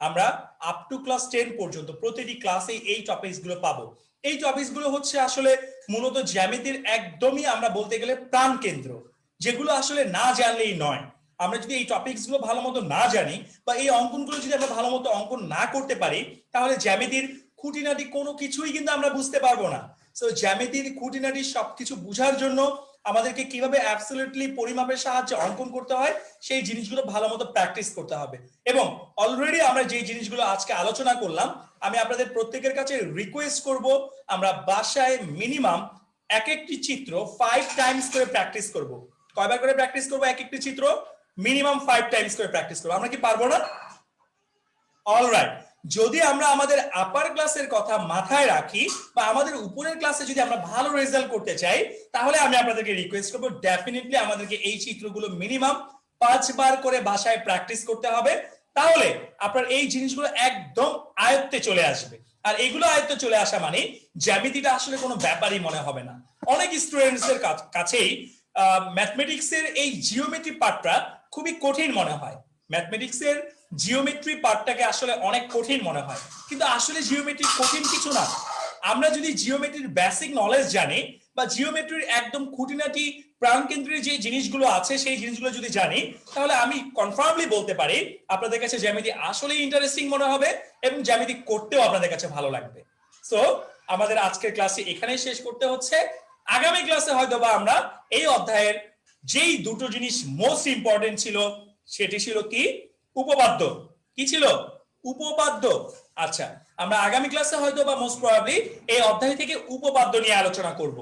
Speaker 1: আমরা আপ টু ক্লাস 10 পর্যন্ত প্রতিটি ক্লাসেই এই টপিকস গুলো পাবো। এই টপিকস গুলো হচ্ছে আসলে মূলত জ্যামিতির একদমই আমরা বলতে গেলে প্রাণ কেন্দ্র, যেগুলো আসলে না জানলেই নয়। আমরা যদি এই টপিকস গুলো ভালো মতো না জানি বা এই অঙ্কনগুলো যদি আমরা ভালো মতো অঙ্কন না করতে পারি, তাহলে জ্যামিতির খুঁটিনাটি কোনো কিছুই কিন্তু আমরা বুঝতে পারবো না। সো জ্যামিতির খুঁটিনাটি সবকিছু বুঝার জন্য আমাদেরকে কিভাবে অ্যাবসলিউটলি পরিমাপের সাহায্যে অঙ্কন করতে হয় সেই জিনিসগুলো ভালো মতো প্র্যাকটিস করতে হবে। এবং অলরেডি আমরা যে জিনিসগুলো আজকে আলোচনা করলাম, আমি আপনাদের প্রত্যেকের কাছে রিকোয়েস্ট করব, আমরা বাসায় মিনিমাম এক একটি চিত্র 5 টাইমস করে প্র্যাকটিস করব। কয়বার করে প্র্যাকটিস করব? এক একটি চিত্র মিনিমাম 5 টাইমস করে প্র্যাকটিস করব। আমরা কি পারবো না? অলরাইট, যদি আমরা আমাদের আপার ক্লাসের কথা মাথায় রাখি বা আমাদের উপরের ক্লাসে যদি আমরা ভালো রেজাল্ট করতে চাই, তাহলে আমি আপনাদেরকে রিকোয়েস্ট করব ডেফিনেটলি আমাদেরকে এই চিত্রগুলো মিনিমাম 5 বার করে বাসায় প্র্যাকটিস করতে হবে। তাহলে আপনার এই জিনিসগুলো একদম আয়ত্তে চলে আসবে। আর এগুলো আয়ত্তে চলে আসা মানে জ্যামিতিটা আসলে কোনো ব্যাপারই মনে হবে না। অনেক স্টুডেন্টস এর কাছেই ম্যাথমেটিক্স এর এই জিওমেট্রি পার্টটা খুবই কঠিন মনে হয়। ম্যাথমেটিক্স এর জিওমেট্রি পার্টটাকে আসলে অনেক কঠিন মনে হয়, কিন্তু আসলে জিওমেট্রি কঠিন কিছু না। আমরা যদি জিওমেট্রির বেসিক নলেজ জানি বা জিওমেট্রির একদম খুঁটিনাটি প্রাণকেন্দ্রের যে জিনিসগুলো আছে সেই জিনিসগুলো যদি জানি, তাহলে আমি কনফার্মলি বলতে পারি আপনাদের কাছে জ্যামিতি আসলে ইন্টারেস্টিং মনে হবে এবং জ্যামিতি করতেও আপনাদের কাছে ভালো লাগবে। সো আমাদের আজকের ক্লাসে এখানেই শেষ করতে হচ্ছে। আগামী ক্লাসে হয়তো বা আমরা এই অধ্যায়ের যেই দুটো জিনিস মোস্ট ইম্পর্টেন্ট ছিল সেটি ছিল কি? উপপাদ্য। কি ছিল? উপপাদ্য। আচ্ছা, আমরা আগামী ক্লাসে হয়তো বা মোস্ট প্রবাবলি এই অধ্যায় থেকে উপপাদ্য নিয়ে আলোচনা করব।